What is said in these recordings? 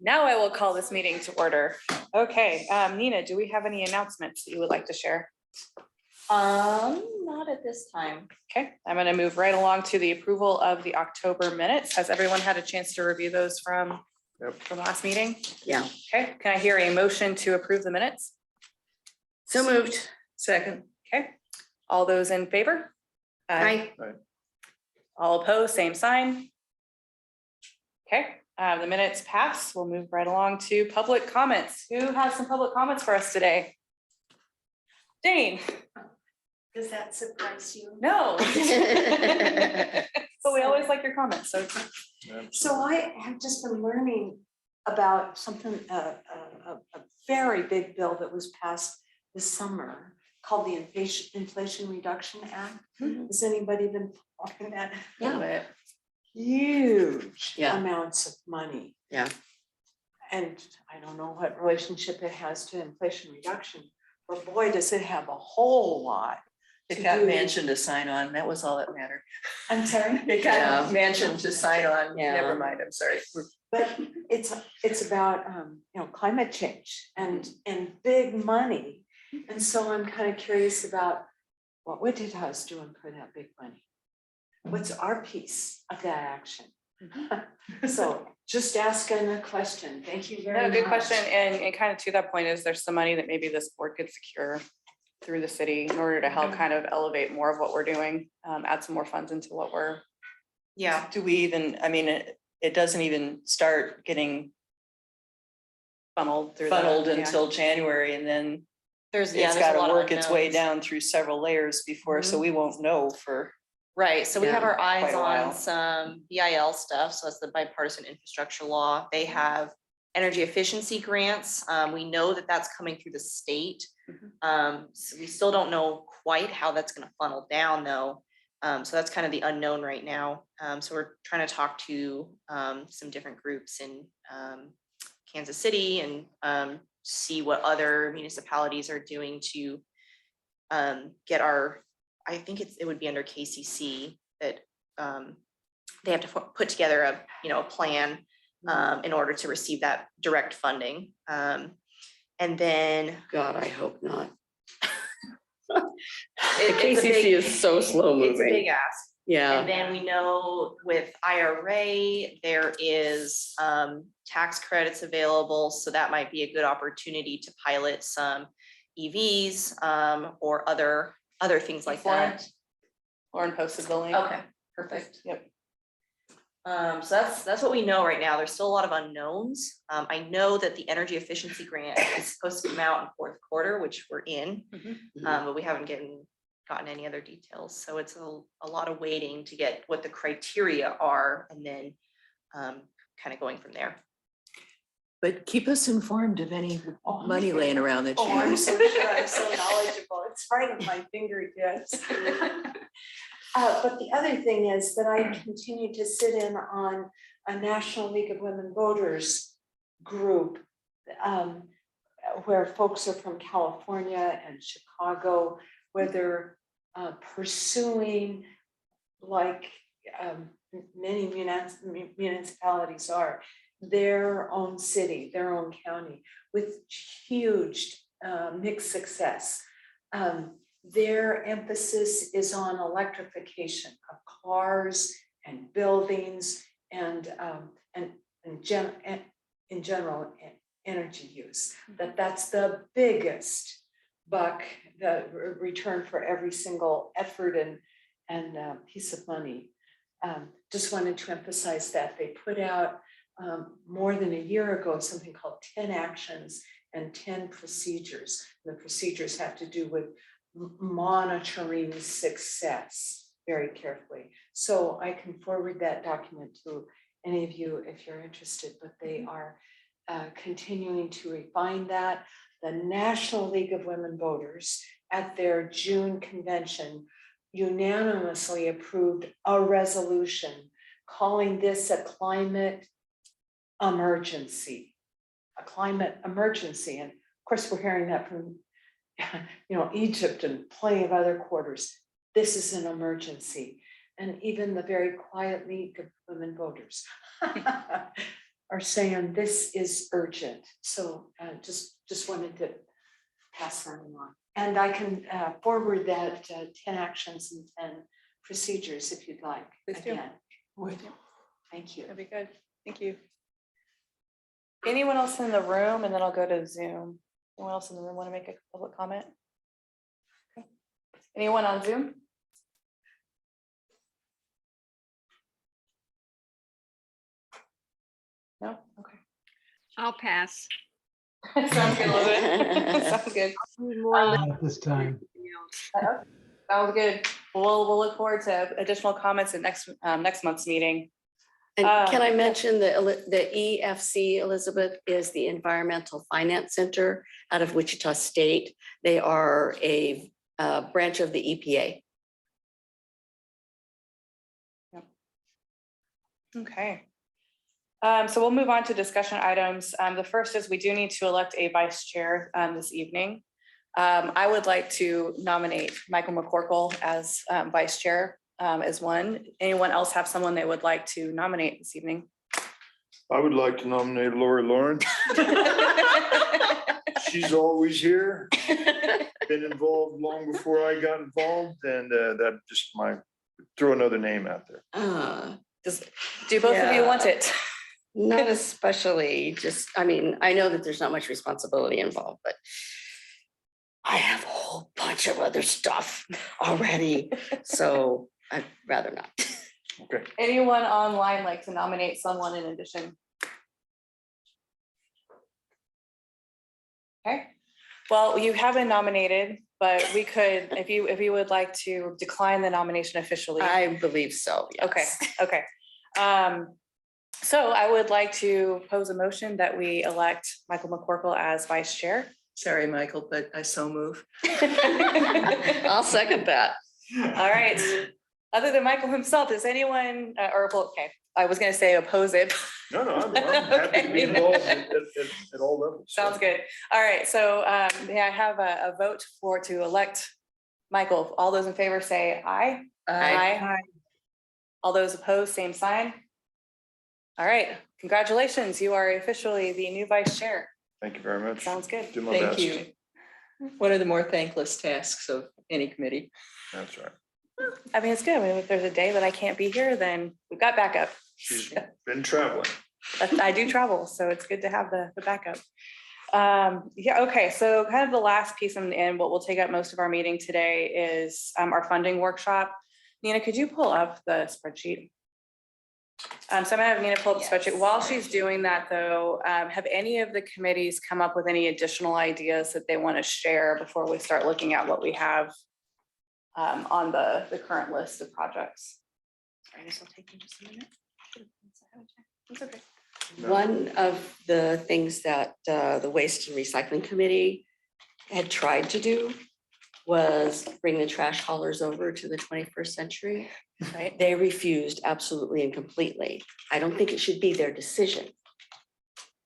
Now I will call this meeting to order. Okay, Nina, do we have any announcements that you would like to share? Not at this time. Okay, I'm going to move right along to the approval of the October minutes. Has everyone had a chance to review those from last meeting? Yeah. Okay, can I hear a motion to approve the minutes? So moved. Second. Okay, all those in favor? Aye. All opposed, same sign. Okay, the minutes pass. We'll move right along to public comments. Who has some public comments for us today? Jane. Does that surprise you? No. But we always like your comments. So I have just been learning about something, a very big bill that was passed this summer called the Inflation Reduction Act. Has anybody been following that? Yeah. Huge Yeah. amounts of money. Yeah. And I don't know what relationship it has to inflation reduction, but boy, does it have a whole lot. It got Manchin to sign on. That was all that mattered. I'm sorry? It got Yeah. Manchin to sign on. Yeah. Never mind. I'm sorry. But it's about climate change and big money. And so I'm kind of curious about what Wichita is doing for that big money. What's our piece of that action? So just asking a question. Thank you very much. Good question. And kind of to that point, is there some money that maybe this board could secure through the city in order to help kind of elevate more of what we're doing, add some more funds into what we're. Yeah. Do we even, I mean, it doesn't even start getting Funneled through until January, and then it's got to work its way down through several layers before, so we won't know for. Right, so we have our eyes quite a while. on some BIL stuff, so that's the bipartisan infrastructure law. They have energy efficiency grants. We know that that's coming through the state. So we still don't know quite how that's going to funnel down though. So that's kind of the unknown right now. So we're trying to talk to some different groups in Kansas City and see what other municipalities are doing to get our, I think it would be under KCC that they have to put together a plan in order to receive that direct funding. And then God, I hope not. The KCC is so slow It's a moving. big ask. Yeah. And then we know with IRA, there is tax credits available. So that might be a good opportunity to pilot some EVs or other things like that. Lauren posted the link. Okay, perfect. Yep. So that's what we know right now. There's still a lot of unknowns. I know that the energy efficiency grant is supposed to come out in fourth quarter, which we're in, but we haven't gotten any other details. So it's a lot of waiting to get what the criteria are, and then kind of going from there. But keep us informed of any money laying around that you. Oh, I'm so sure. I'm so knowledgeable. It's right at my fingertips. But the other thing is that I continue to sit in on a National League of Women Voters group where folks are from California and Chicago, where they're pursuing, like many municipalities are, their own city, their own county, with huge mixed success. Their emphasis is on electrification of cars and buildings and in general energy use. That's the biggest buck, the return for every single effort and piece of money. Just wanted to emphasize that. They put out more than a year ago something called 10 actions and 10 procedures. And the procedures have to do with monitoring success very carefully. So I can forward that document to any of you if you're interested, but they are continuing to refine that. The National League of Women Voters at their June convention unanimously approved a resolution calling this a climate emergency. And of course, we're hearing that from Egypt and plenty of other quarters. This is an emergency. And even the very quiet League of Women Voters are saying this is urgent. So just wanted to pass that along. And I can forward that 10 actions and 10 procedures if you'd like. Please do. Again. Thank you. That'd be good. Thank you. Anyone else in the room? And then I'll go to Zoom. Anyone else in the room want to make a public comment? Okay. Anyone on Zoom? No? Okay. I'll pass. Sounds good, Elizabeth. Sounds good. Not at this time. Sounds good. We'll look forward to additional comments at next month's meeting. And can I mention the EFC, Elizabeth, is the Environmental Finance Center out of Wichita State. They are a branch of the EPA. Okay. So we'll move on to discussion items. The first is we do need to elect a vice chair this evening. I would like to nominate Michael McCorkle as vice chair as one. Anyone else have someone they would like to nominate this evening? I would like to nominate Lori Lauren. She's always here, been involved long before I got involved, and that just might throw another name out there. Do both of you want it? Not especially, just, I mean, I know that there's not much responsibility involved, but I have a whole bunch of other stuff already, so I'd rather not. Okay. Anyone online like to nominate someone in addition? Okay, well, you have been nominated, but we could, if you would like to decline the nomination officially. I believe so, yes. Okay. So I would like to pose a motion that we elect Michael McCorkle as vice chair. Sorry, Michael, but I so move. I'll second that. All right. Other than Michael himself, does anyone, okay, I was gonna say oppose it. No, I'm happy to be involved at all levels. Sounds good. All right, so may I have a vote to elect Michael? All those in favor say aye. Aye. All those opposed, same sign. All right, congratulations. You are officially the new vice chair. Thank you very much. Sounds good. Do my Thank best. you. One of the more thankless tasks of any committee. That's right. I mean, it's good. I mean, if there's a day that I can't be here, then we've got backup. She's been traveling. But I do travel, so it's good to have the backup. Yeah, okay, so kind of the last piece and what will take up most of our meeting today is our funding workshop. Nina, could you pull up the spreadsheet? So I'm gonna have Nina pull up the spreadsheet. While she's doing that though, have any of the committees come up with any additional ideas that they want to share before we start looking at what we have on the current list of projects? Sorry, this will take me just a minute. It's okay. One of the things that the Waste and Recycling Committee had tried to do was bring the trash haulers over to the 21st century. Right. They refused absolutely and completely. I don't think it should be their decision.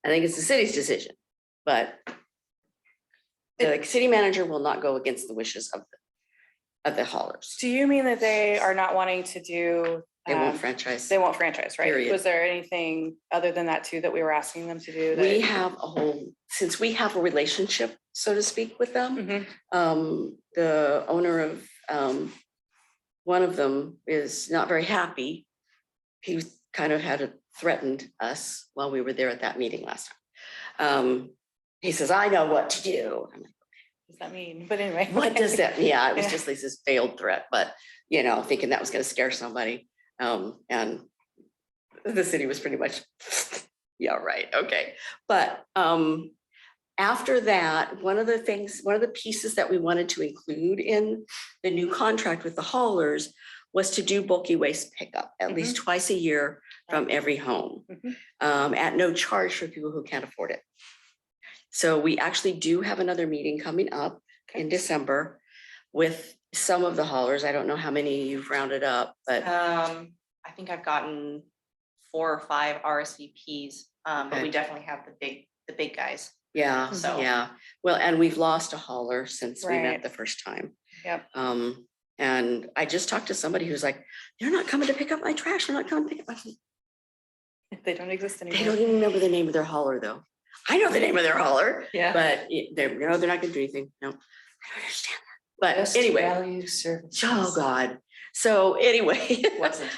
I think it's the city's decision, but the city manager will not go against the wishes of the haulers. Do you mean that they are not wanting to do? They won't franchise. They won't franchise, right? Period. Was there anything other than that too that we were asking them to do? We have a whole, since we have a relationship, so to speak, with them, Mhm. the owner of one of them is not very happy. He kind of had threatened us while we were there at that meeting last time. He says, I know what to do. I'm like, What does that mean? But anyway. what does that? Yeah, it was Yeah. just like this veiled threat, but thinking that was going to scare somebody. And the city was pretty much, yeah, right, okay. But after that, one of the pieces that we wanted to include in the new contract with the haulers was to do bulky waste pickup at least twice a year from every home at no charge for people who can't afford it. So we actually do have another meeting coming up in December with some of the haulers. I don't know how many you've rounded up, but I think I've gotten 4 or 5 RSVPs, but we Okay. definitely have the big guys. yeah, So- yeah. Well, and we've lost a hauler since we Right. met the first time. Yep. And I just talked to somebody who's like, they're not coming to pick up my trash. They're not coming to pick up my. They don't exist They anymore. don't even remember the name of their hauler though. I know the name of their hauler, Yeah. but they're, no, they're not gonna do anything. No, I don't understand that. But anyway, Value service. oh God. So anyway. Wasn't.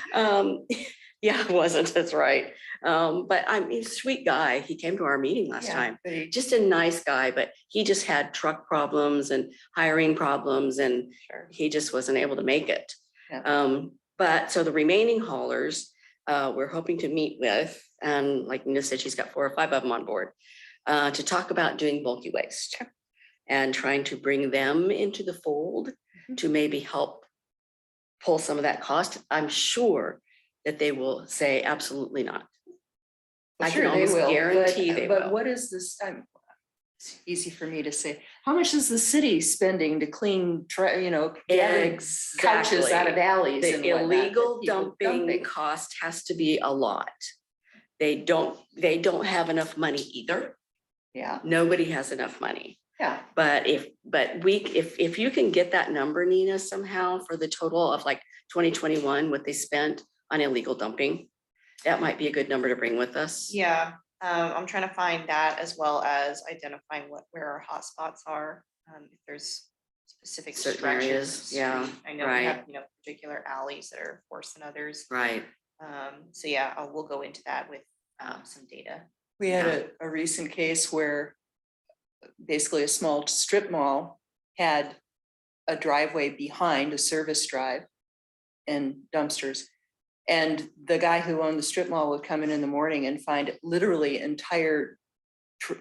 Yeah, it wasn't, that's right. But I mean, sweet guy. He came to our meeting last Yeah, time. but he- Just a nice guy, but he just had truck problems and hiring problems and Sure. he just wasn't able to make it. Yeah. But so the remaining haulers, we're hoping to meet with, and like Nina said, she's got 4 or 5 of them on board, to talk about doing bulky waste and trying to bring them into the fold to maybe help pull some of that cost. I'm sure that they will say absolutely not. Well, I can sure, they almost will, guarantee they but will. what is this? It's easy for me to say. How much is the city spending to clean, gather couches out of alleys and The whatnot that illegal people dumping cost has to be a lot. They don't have enough money either. Yeah, Nobody has enough money. yeah. But if you can get that number, Nina, somehow for the total of like 2021, what they spent on illegal dumping, that might be a good number to bring with us. Yeah, I'm trying to find that as well as identifying where our hotspots are. If there's specific Certain stretches. of areas, yeah, street. I know we right. have, particular alleys that are worse than others. Right. So yeah, we'll go into that with some data. We had Yeah. a recent case where basically a small strip mall had a driveway behind a service drive and dumpsters. And the guy who owned the strip mall would come in the morning and find literally entire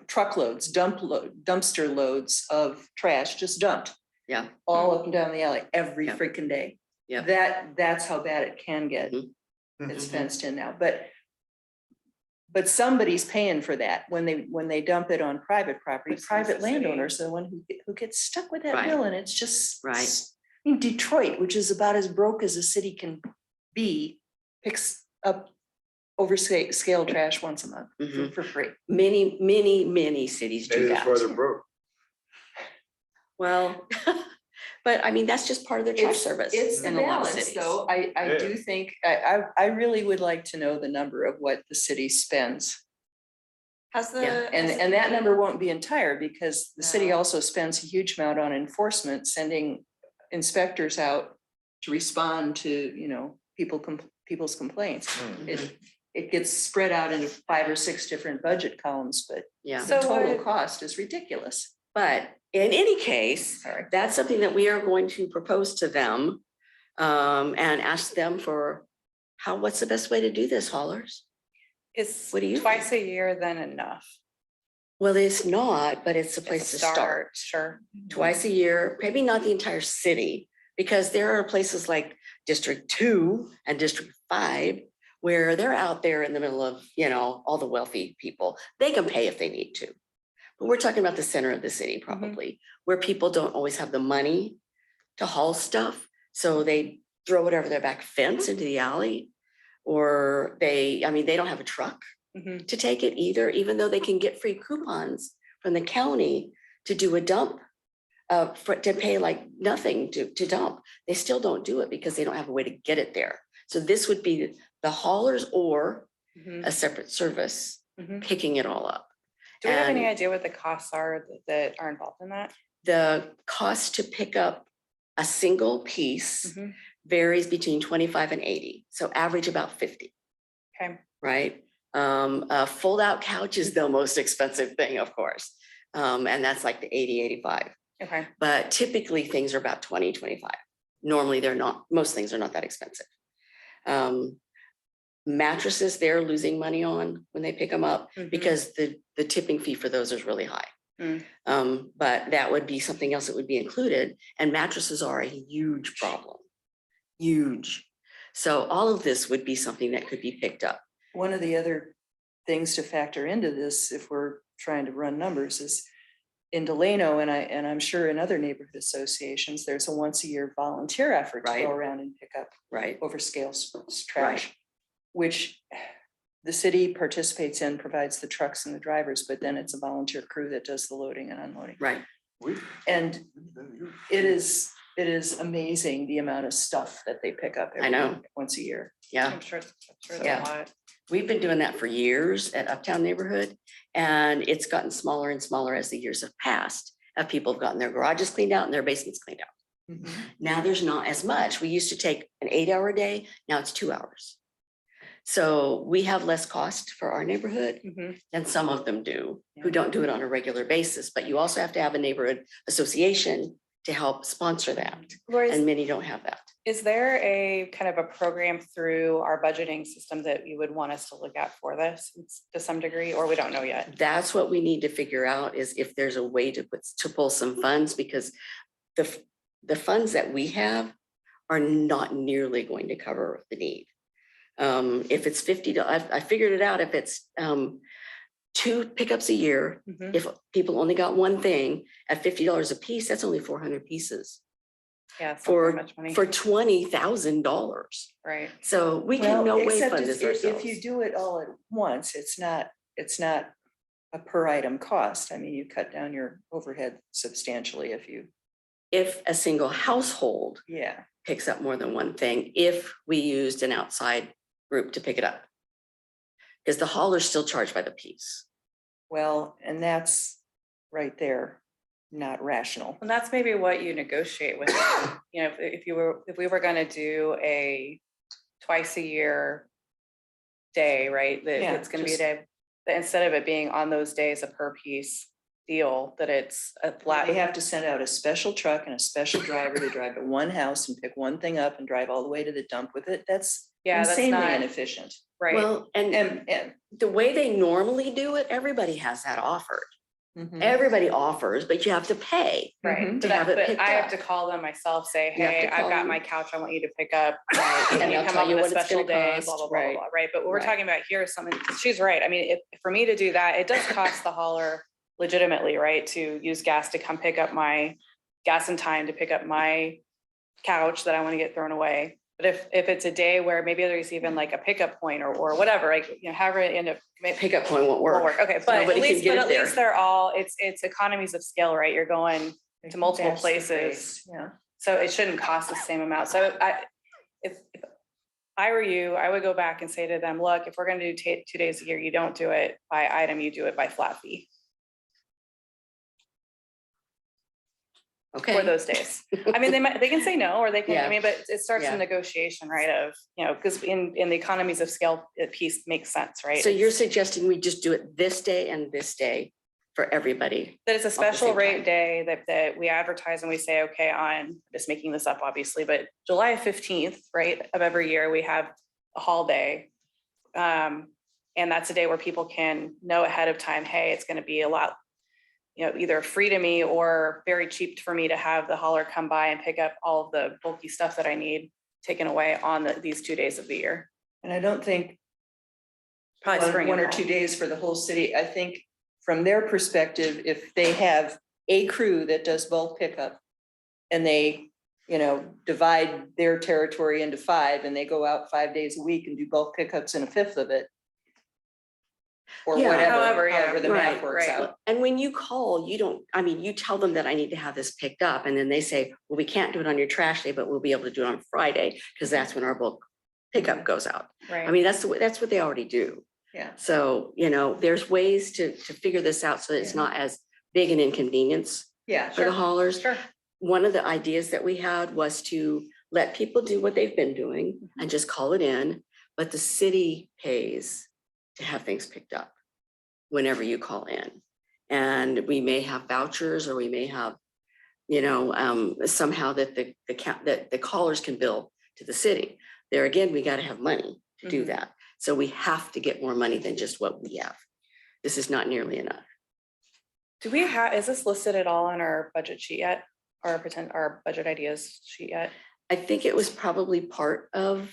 truckloads, dumpster loads of trash just dumped Yeah. all up and down the alley every Yeah. freaking day. Yeah. That's how bad it can get. Mhm. It's fenced in now, but somebody's paying for that when they dump it on private property. Which is Private the city. landowners are the one who gets stuck with that Right. bill, and it's just. Right. I mean, Detroit, which is about as broke as a city can be, picks up scale trash once a month Mhm. for free. Many cities do Maybe that's why they're that. broke. Well, but I mean, that's just part of their trash service. It's the in a lot of balance, cities. though. I do think, I really would like to know the number of what the city spends. Has the. Yeah, And that number won't be entire because the city No. also spends a huge amount on enforcement, sending inspectors out to respond to, people's complaints. It gets spread out into 5 or 6 different budget columns, but Yeah, the So total what- cost is ridiculous. but in any case, Sorry. that's something that we are going to propose to them, and ask them for what's the best way to do this, haulers? Is What do you twice a year then enough? Well, it's not, but it's a place It's to a start. Sure. Twice a year, maybe not the entire city, because there are places like District 2 and District 5 where they're out there in the middle of, all the wealthy people. They can pay if they need to. But we're talking about the center of the city probably, where people don't always have the money to haul stuff. So they throw it over their back fence into the alley. Or they don't have a truck Mhm. to take it either, even though they can get free coupons from the county to do a dump. To pay like nothing to dump. They still don't do it because they don't have a way to get it there. So this would be the haulers or Mhm. a separate service Mhm. picking it all up. Do we have any And idea what the costs are that are involved in that? the cost to pick up a single piece Mhm. varies between 25 and 80. So average about 50, Okay. right? A fold out couch is the most expensive thing, of course. And that's like the 80, 85. Okay. But typically things are about 20, 25. Normally they're not, most things are not that expensive. Mattresses, they're losing money on when they pick them up Mhm. because the tipping fee for those is really high. Mm. But that would be something else that would be included, and mattresses are a huge problem. Huge. So all of this would be something that could be picked up. One of the other things to factor into this, if we're trying to run numbers, is in Delano, and I'm sure in other neighborhood associations, there's a once a year volunteer effort to Right. go around and pick up Right. overscale trash, which the city participates in, provides the trucks and the drivers, but then it's a volunteer crew that does the loading and unloading. Right. And it is it is amazing the amount of stuff that they pick up. I know. Once a year. Yeah, I'm sure it's Yeah. a lot. we've been doing that for years at Uptown Neighborhood, and it's gotten smaller and smaller as the years have passed. People have gotten their garages cleaned out and their basements cleaned out. Now there's not as much. We used to take an 8-hour day. Now it's 2 hours. So we have less cost for our neighborhood Mhm. than some of them do, who Yeah. don't do it on a regular basis. But you also have to have a neighborhood association to help sponsor that. Lori, And many don't have that. is there a kind of a program through our budgeting system that you would want us to look at for this to some degree, or we don't know yet? That's what we need to figure out, is if there's a way to pull some funds, because the funds that we have are not nearly going to cover the need. If it's $50, I figured it out, if it's 2 pickups a year, Mhm. if people only got one thing at $50 a piece, that's only 400 pieces Yeah, it's not very for much money, $20,000. right? So we Well, can no way except fund if- this ourselves. If you do it all at once, it's not a per item cost. I mean, you cut down your overhead substantially if you, If a single household yeah. picks up more than one thing, if we used an outside group to pick it up. Because the hauler's still charged by the piece. Well, and that's right there, not rational. And that's maybe what you negotiate with, you know, if we were gonna do a twice a year day, right? That Yeah, it's gonna be a just- day, that instead of it being on those days a per piece deal, that it's a flat. They have to send out a special truck and a special driver to drive to one house and pick one thing up and drive all the way to the dump with it. That's Yeah, that's insanely not- inefficient. Right, Well, and And the way they normally do it, everybody has that offered. mhm. Everybody offers, but you have to pay. right. Mhm. But To have it but picked I have up. to call them myself, say, You have to hey, I've call got them. my couch, I want you to pick up. Right, Can and you they'll come tell up you on a what it's special gonna day, cost, blah, blah, blah, blah, right. blah, right? But what we're Right. talking about here is something, she's right. I mean, if for me to do that, it does cost the hauler legitimately, right? To use gas to come pick up my gas and time to pick up my couch that I want to get thrown away. But if it's a day where maybe there's even like a pickup point or whatever, like, you know, however it end up. Pickup point won't Won't work. work. Okay, but Nobody at can least, get it there. they're all, it's economies of scale, right? You're going to multiple That's the places. base, yeah. So it shouldn't cost the same amount. So if I were you, I would go back and say to them, look, if we're gonna do 2 days a year, you don't do it by item, you do it by flat fee for Okay, those days. I mean, they can say no, or they can, I Yeah. mean, but it starts Yeah. a negotiation, right? Of, you know, because in the economies of scale, a piece makes sense, right? so you're suggesting we just do it this day and this day for everybody? That it's a the special same rate time. day that we advertise and we say, okay, on, just making this up, obviously, but July 15th, right, of every year, we have a haul day. And that's a day where people can know ahead of time, hey, it's gonna be a lot, you know, either free to me or very cheap for me to have the hauler come by and pick up all of the bulky stuff that I need taken away on these 2 days of the year. And I don't think Probably spring. one and or fall. 2 days for the whole city. I think from their perspective, if they have a crew that does bulk pickup and they, you know, divide their territory into 5 and they go out 5 days a week and do bulk pickups in a fifth of it. Or Yeah. whatever, However, yeah. however the math Right, works right. out. And when you call, you don't, I mean, you tell them that I need to have this picked up, and then they say, well, we can't do it on your trash day, but we'll be able to do it on Friday, because that's when our bulk pickup goes out. I Right, mean, that's what they already do. Yeah. So, you know, there's ways to figure this out so that it's Yeah. not as big an inconvenience Yeah, for the haulers. sure. One of the ideas that we had was to let people do what they've been doing and just call it in, but the city pays to have things picked up whenever you call in. And we may have vouchers, or we may have, you know, somehow that the callers can bill to the city. There again, we gotta have money to do Mhm. that. So we have to get more money than just what we have. This is not nearly enough. Do we have, is this listed at all on our budget sheet yet? Our budget ideas sheet yet? I think it was probably part of,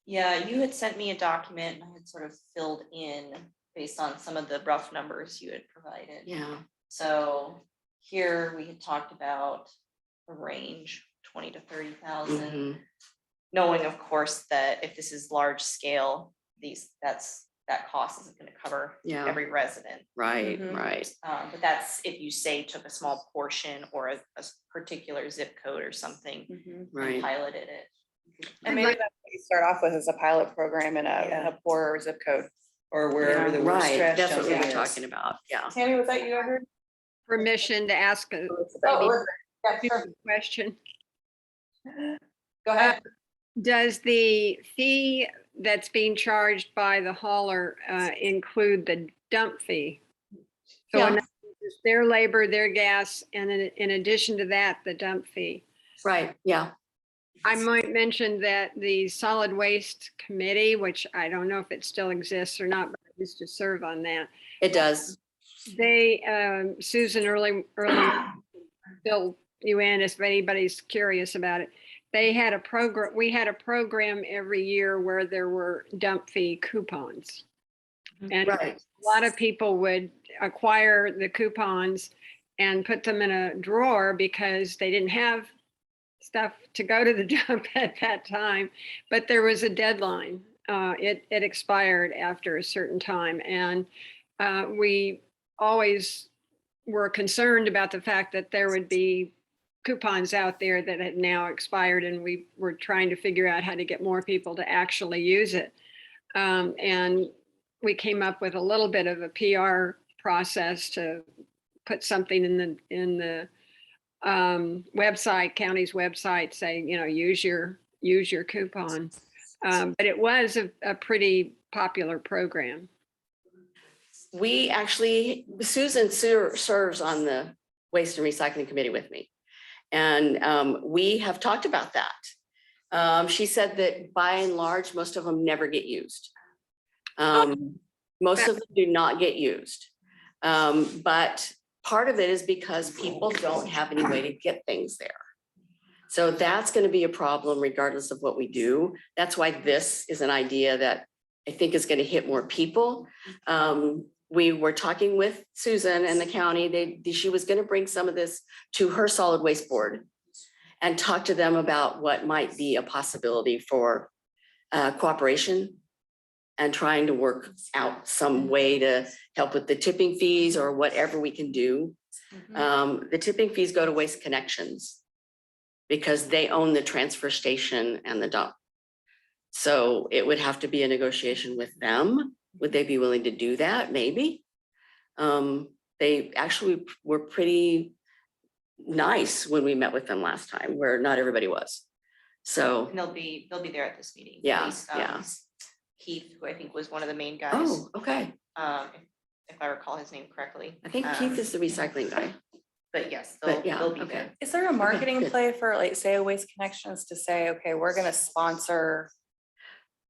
Yeah, you had sent me a document and I had sort of filled in based on some of the rough numbers you had provided. yeah, So here we had talked about a range, 20 to 30,000. mhm, Knowing, of course, that if this is large scale, that's that cost isn't gonna cover Yeah. every resident. Right, Mhm. right. But that's if you say took a small portion or a particular zip code or something Mhm. and Right. piloted it. And maybe that's what you start off with as a pilot program in Yeah. a poorer zip code. Or wherever the worst Right, trash that's what we dumping were is. talking about, yeah. Tammy, was that you I heard? Permission to ask a Oh, yeah, sure. stupid question. Go ahead. Does the fee that's being charged by the hauler include the dump fee? So Yeah. in other words, it's their labor, their gas, and in addition to that, the dump fee. Right, yeah. I might mention that the solid waste committee, which I don't know if it still exists or not, but I used to serve on that. It does. They, Susan early fill you in if anybody's curious about it. They had a program, we had a program every year where there were dump fee coupons. And Right. a lot of people would acquire the coupons and put them in a drawer because they didn't have stuff to go to the dump at that time, but there was a deadline. It expired after a certain time, and we always were concerned about the fact that there would be coupons out there that had now expired, and we were trying to figure out how to get more people to actually use it. And we came up with a little bit of a PR process to put something in the website, county's website, saying, use your coupon. But it was a pretty popular program. We actually, Susan serves on the Waste and Recycling Committee with me. And we have talked about that. She said that by and large, most of them never get used. Most of them do not get used. But part of it is because people don't have any way to get things there. So that's going to be a problem regardless of what we do. That's why this is an idea that I think is going to hit more people. We were talking with Susan and the county. She was going to bring some of this to her solid waste board and talk to them about what might be a possibility for cooperation and trying to work out some way to help with the tipping fees or whatever we can do. The tipping fees go to Waste Connections because they own the transfer station and the dump. So it would have to be a negotiation with them. Would they be willing to do that? Maybe. They actually were pretty nice when we met with them last time, where not everybody was. So, And they'll be there at this meeting. At Yeah, least, yeah. Keith, who I think was one of the main guys, oh, okay. if I recall his name correctly. I think Keith is the recycling guy. But yes, But yeah, they'll be okay. there. Is there a marketing good. play for, like, say, a Waste Connections to say, okay, we're gonna sponsor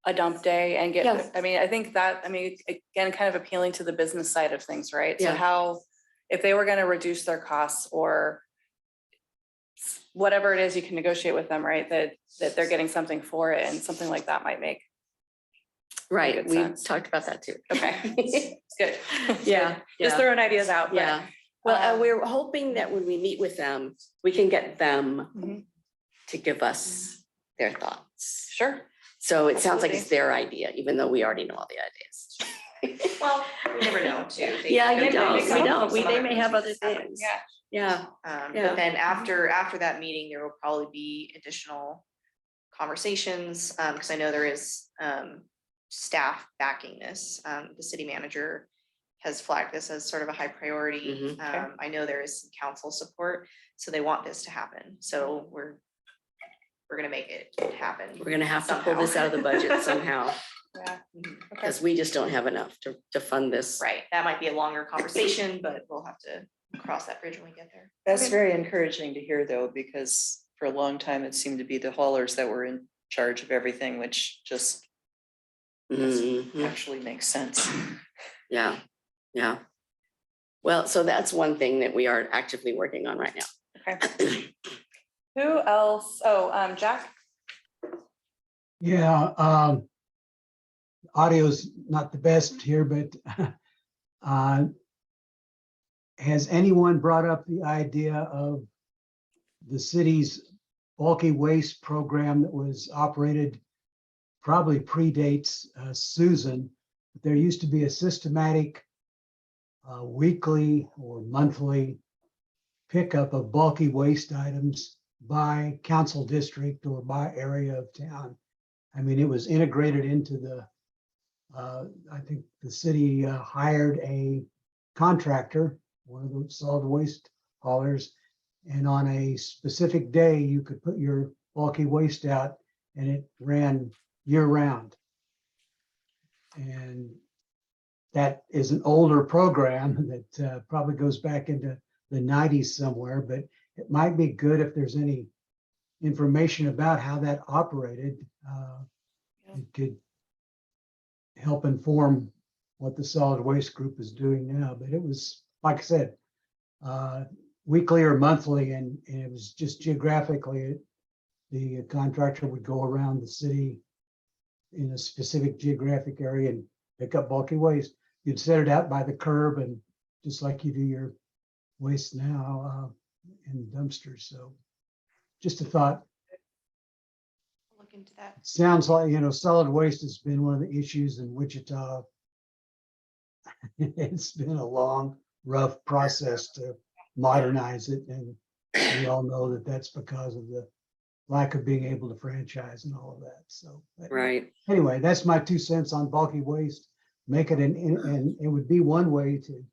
a dump day and Yeah. get, I mean, I think that, I mean, again, kind of appealing to the business side of things, right? So Yeah. how, if they were gonna reduce their costs or whatever it is, you can negotiate with them, right? That they're getting something for it, and something like that might make Right, good we sense. talked about that too. Okay. Good. Yeah, Just yeah. throwing ideas out, but. Yeah, well, um, we're hoping that when we meet with them, we can get them Mhm. to give us their thoughts. Sure. So it sounds like it's Absolutely. their idea, even though we already know all the ideas. Well, we never know too. Yeah, They you may don't, make we some- don't, some they other may have other things happen. things. Yeah. Yeah, Yeah. But then after that meeting, there will probably be additional conversations, because I know there is staff backing this. The city manager has flagged this as sort of a high priority. Mhm. I know there is some council support, so they want this to happen. So we're gonna make it happen. we're gonna have to pull this out of the budget somehow, Yeah. Okay. because we just don't have enough to fund this. Right, that might be a longer conversation, but we'll have to cross that bridge when we get there. That's Okay. very encouraging to hear, though, because for a long time, it seemed to be the haulers that were in charge of everything, which just Mhm. actually makes sense. Yeah, yeah. Well, so that's one thing that we are actively working on right now. Okay. Who else? Oh, Jack? Yeah, audio's not the best here, but has anyone brought up the idea of the city's bulky waste program that was operated, probably predates Susan, There used to be a systematic weekly or monthly pickup of bulky waste items by council district or by area of town. I mean, it was integrated into the, I think the city hired a contractor, one of the solid waste haulers, and on a specific day, you could put your bulky waste out and it ran year round. And that is an older program that probably goes back into the 90s somewhere, but it might be good if there's any information about how that operated. It could help inform what the solid waste group is doing now. But it was, like I said, weekly or monthly, and it was just geographically, the contractor would go around the city in a specific geographic area and pick up bulky waste. You'd set it out by the curb, and just like you do your waste now in dumpsters. So just a thought. Look into that. Sounds like, solid waste has been one of the issues in Wichita. It's been a long, rough process to modernize it. And we all know that that's because of the lack of being able to franchise and all of that. So Right. anyway, that's my 2 cents on bulky waste. Make it and it would be one way to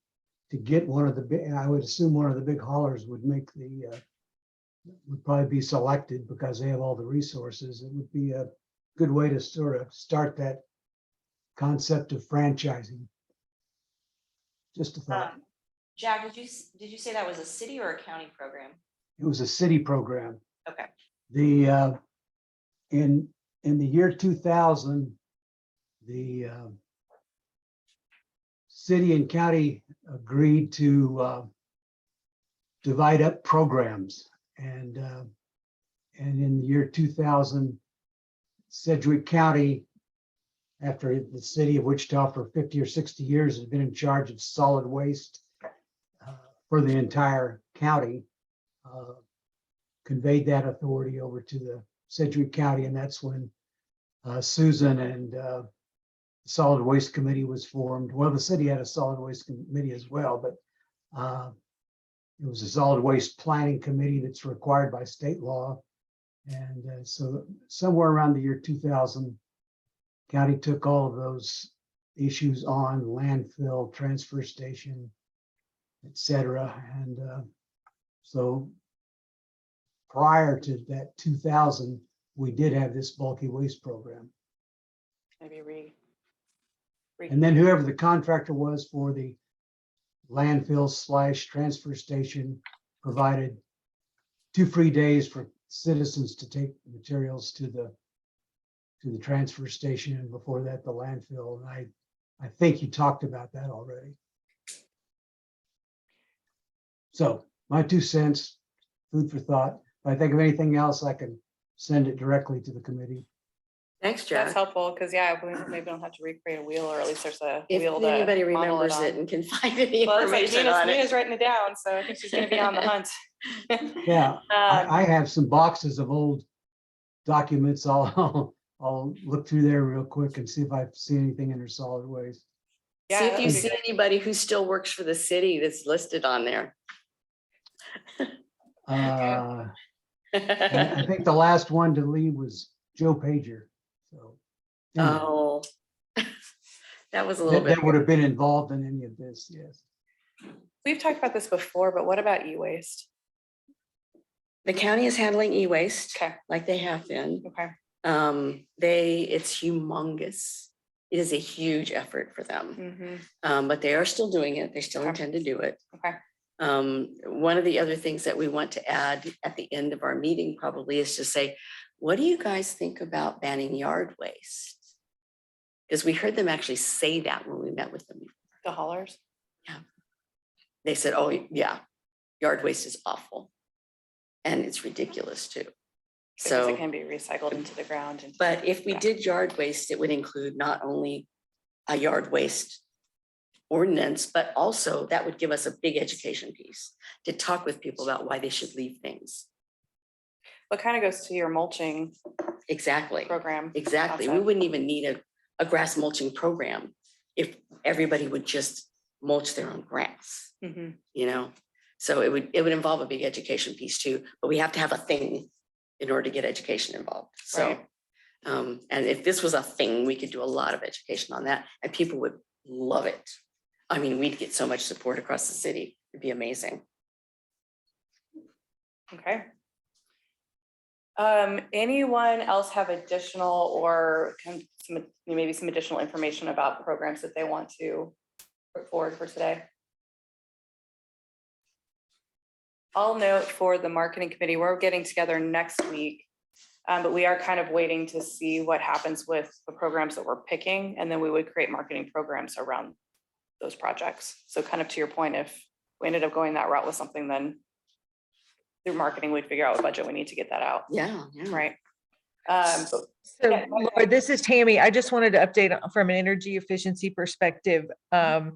get one of the big, I would assume one of the big haulers would make would probably be selected because they have all the resources. It would be a good way to sort of start that concept of franchising. Just a thought. Jack, did you say that was a city or a county program? It was a city program. Okay. The in the year 2000, the city and county agreed to divide up programs, and in the year 2000, Sedgwick County, after the city of Wichita for 50 or 60 years has been in charge of solid waste for the entire county, conveyed that authority over to the Sedgwick County, and that's when Susan and the Solid Waste Committee was formed. Well, the city had a Solid Waste Committee as well, but it was a Solid Waste Planning Committee that's required by state law. And so somewhere around the year 2000, county took all of those issues on: landfill, transfer station, et cetera. And so prior to that 2000, we did have this bulky waste program. Maybe And then whoever the contractor was for the landfill / transfer station provided 2 free days for citizens to take materials to the transfer station, and before that, the landfill. And I think you talked about that already. So my 2 cents, food for thought. If I think of anything else, I can send it directly to the committee. Thanks, that's Jack. helpful, because maybe we don't have to recreate a wheel, or at least there's a If wheel to anybody model remembers it on. and can find any Well, it's like information on Nina's it. writing it down, so I think she's gonna be on the hunt. Yeah, I have some boxes of old documents. I'll look through there real quick and see if I see anything in her solid waste. See Yeah, if that'd you be see good. anybody who still works for the city that's listed on there. I think the last one to leave was Joe Pager. So anyway, Oh, that was a little bit. that would have been involved in any of this. Yes. We've talked about this before, but what about e-waste? The county is handling e-waste Okay, like they have been. okay. It's humongous. It is a huge effort for them. Mhm. But they are still doing it. They still Okay. intend to do it. Okay. One of the other things that we want to add at the end of our meeting probably is to say, what do you guys think about banning yard waste? Because we heard them actually say that when we met with them. The haulers? They said, oh, yeah, yard waste is awful. And it's ridiculous too. Because So, it can be recycled into the ground. but if we Yeah. did yard waste, it would include not only a yard waste ordinance, but also that would give us a big education piece to talk with people about why they should leave things. What kind of goes to your mulching Exactly. program? Exactly. We concept? wouldn't even need a grass mulching program if everybody would just mulch their own grass, Mhm. you know? So it would involve a big education piece too, but we have to have a thing in order to get education involved. So, Right. and if this was a thing, we could do a lot of education on that and people would love it. I mean, we'd get so much support across the city. It'd be amazing. Okay. Anyone else have additional or maybe some additional information about programs that they want to put forward for today? I'll note for the marketing committee, we're getting together next week. But we are kind of waiting to see what happens with the programs that we're picking, and then we would create marketing programs around those projects. So kind of to your point, if we ended up going that route with something, then through marketing, we'd figure out what budget we need to get that out, Yeah. right? So, Yeah. Laura, this is Tammy. I just wanted to update from an energy efficiency perspective. A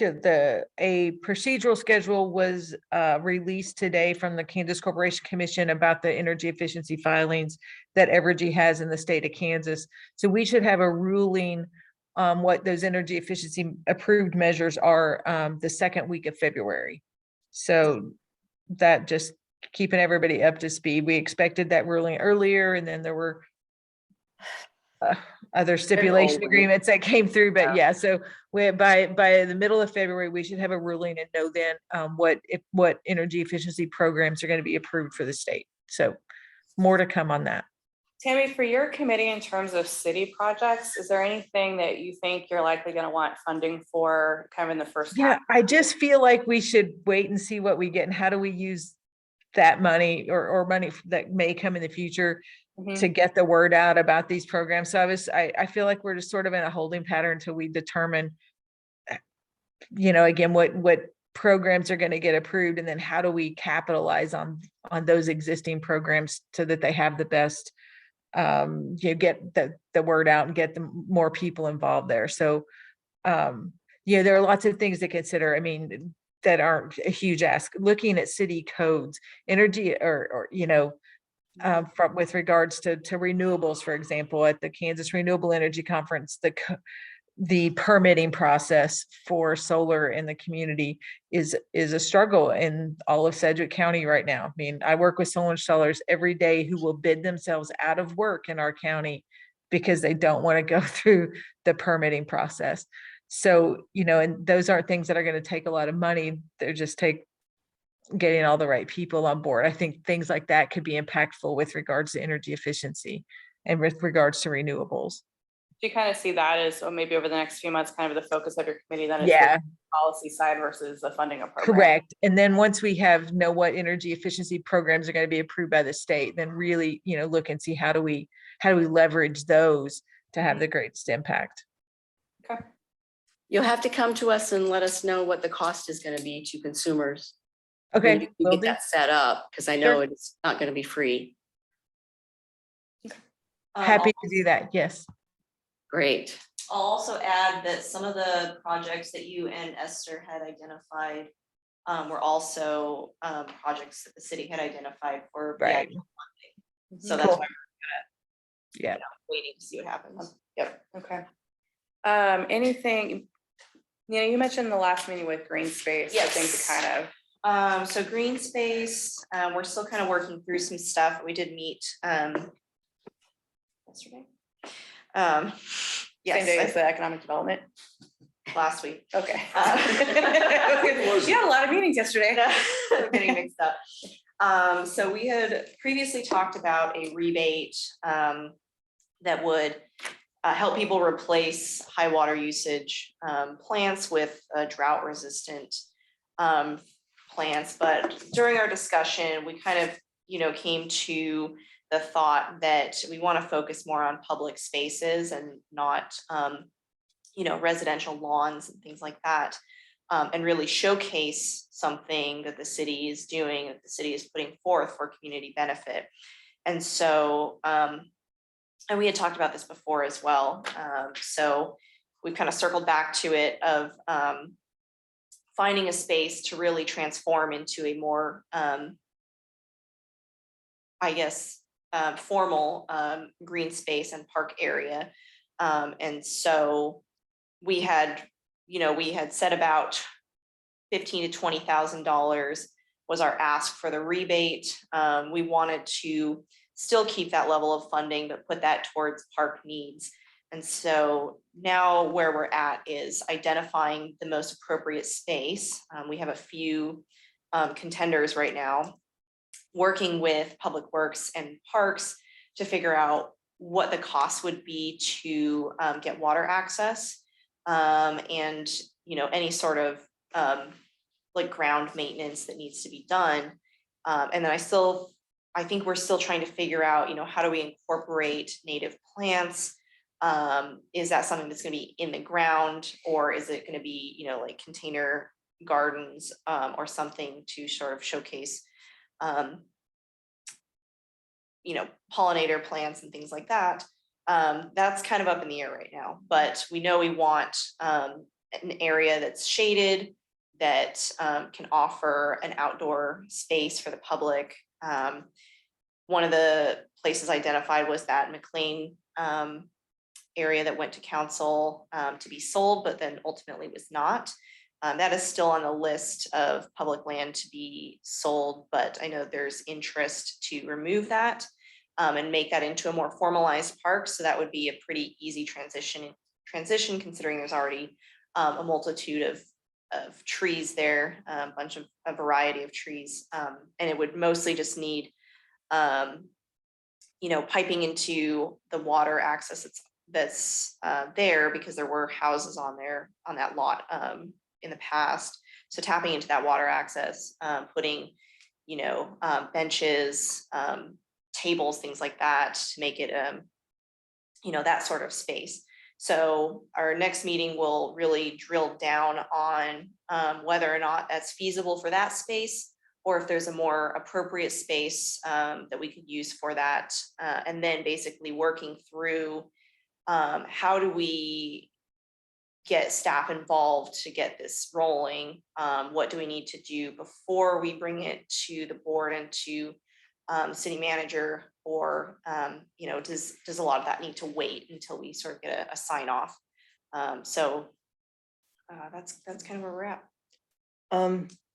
procedural schedule was released today from the Kansas Corporation Commission about the energy efficiency filings that Evergy has in the state of Kansas. So we should have a ruling on what those energy efficiency approved measures are the second week of February. So that just keeping everybody up to speed. We expected that ruling earlier, and then there were other stipulation agreements that came through, but yeah, so by the middle of February, we should have a ruling and know then what energy efficiency programs are going to be approved for the state. So more to come on that. Tammy, for your committee, in terms of city projects, is there anything that you think you're likely going to want funding for kind of in the first Yeah, half? I just feel like we should wait and see what we get and how do we use that money or money that may come in the future Mhm. to get the word out about these programs. So I feel like we're just sort of in a holding pattern until we determine, again, what programs are going to get approved, and then how do we capitalize on those existing programs so that they have the best, get the word out and get more people involved there. So, there are lots of things to consider. I mean, that aren't a huge ask. Looking at city codes, energy, from with regards to renewables, for example, at the Kansas Renewable Energy Conference, the permitting process for solar in the community is a struggle in all of Sedgwick County right now. I mean, I work with solar installers every day who will bid themselves out of work in our county because they don't want to go through the permitting process. So, and those aren't things that are going to take a lot of money. They're just getting all the right people on board. I think things like that could be impactful with regards to energy efficiency and with regards to renewables. Do you kind of see that as maybe over the next few months, kind of the focus of your committee then is Yeah, the policy side versus the funding of programs? correct. And then once we know what energy efficiency programs are going to be approved by the state, then really, look and see how do we leverage those to have the greatest impact. Okay. You'll have to come to us and let us know what the cost is going to be to consumers. Okay, We will get do. that set up because I know Sure. it's not going to be free. Happy to do that. Yes. Great. I'll also add that some of the projects that you and Esther had identified were also projects that the city had identified for Right. VIP funding. So that's Cool. why Yeah. we're waiting to see what happens. Yep, okay. Anything, you mentioned in the last meeting with green space, I think to kind of. So green space, we're still kind of working through some stuff. We did meet yesterday. Same day as Yes, the economic development. last week. Okay. You had a lot of meetings yesterday. I'm getting mixed up. So we had previously talked about a rebate that would help people replace high water usage plants with drought resistant plants. But during our discussion, we kind of, came to the thought that we want to focus more on public spaces and not, residential lawns and things like that. And really showcase something that the city is doing, that the city is putting forth for community benefit. And so, and we had talked about this before as well. So we've kind of circled back to it of finding a space to really transform into a more, formal green space and park area. And so we had said about $15,000 to $20,000 was our ask for the rebate. We wanted to still keep that level of funding, but put that towards park needs. And so now where we're at is identifying the most appropriate space. We have a few contenders right now, working with Public Works and Parks to figure out what the cost would be to get water access, and any sort of like ground maintenance that needs to be done. And then I think we're still trying to figure out, how do we incorporate native plants? Is that something that's going to be in the ground, or is it going to be, like container gardens, or something to sort of showcase, pollinator plants and things like that. That's kind of up in the air right now, but we know we want an area that's shaded, that can offer an outdoor space for the public. One of the places identified was that McLean area that went to council to be sold, but then ultimately was not. That is still on the list of public land to be sold, but I know there's interest to remove that and make that into a more formalized park. So that would be a pretty easy transition considering there's already a multitude of trees there, a variety of trees, and it would mostly just need piping into the water access that's there, because there were houses on that lot in the past. So tapping into that water access, putting benches, tables, things like that, to make it that sort of space. So our next meeting will really drill down on whether or not that's feasible for that space, or if there's a more appropriate space that we could use for that. And then basically working through how do we get staff involved to get this rolling? What do we need to do before we bring it to the board and to city manager? Or does a lot of that need to wait until we sort of get a sign off? So that's kind of where we're at.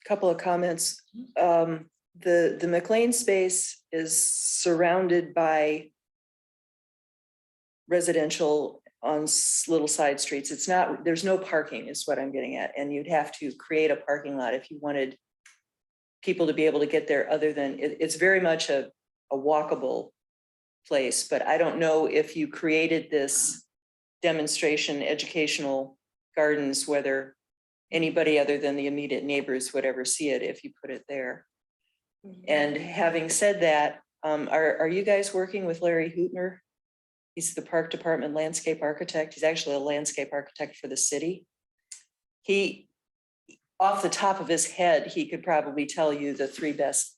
Couple of comments. The McLean space is surrounded by residential on little side streets. There's no parking is what I'm getting at. And you'd have to create a parking lot if you wanted people to be able to get there, other than it's very much a walkable place. But I don't know if you created this demonstration educational gardens, whether anybody other than the immediate neighbors would ever see it if you put it there. And having said that, are you guys working with Larry Hootner? He's the park department landscape architect. He's actually a landscape architect for the city. He, off the top of his head, he could probably tell you the 3 best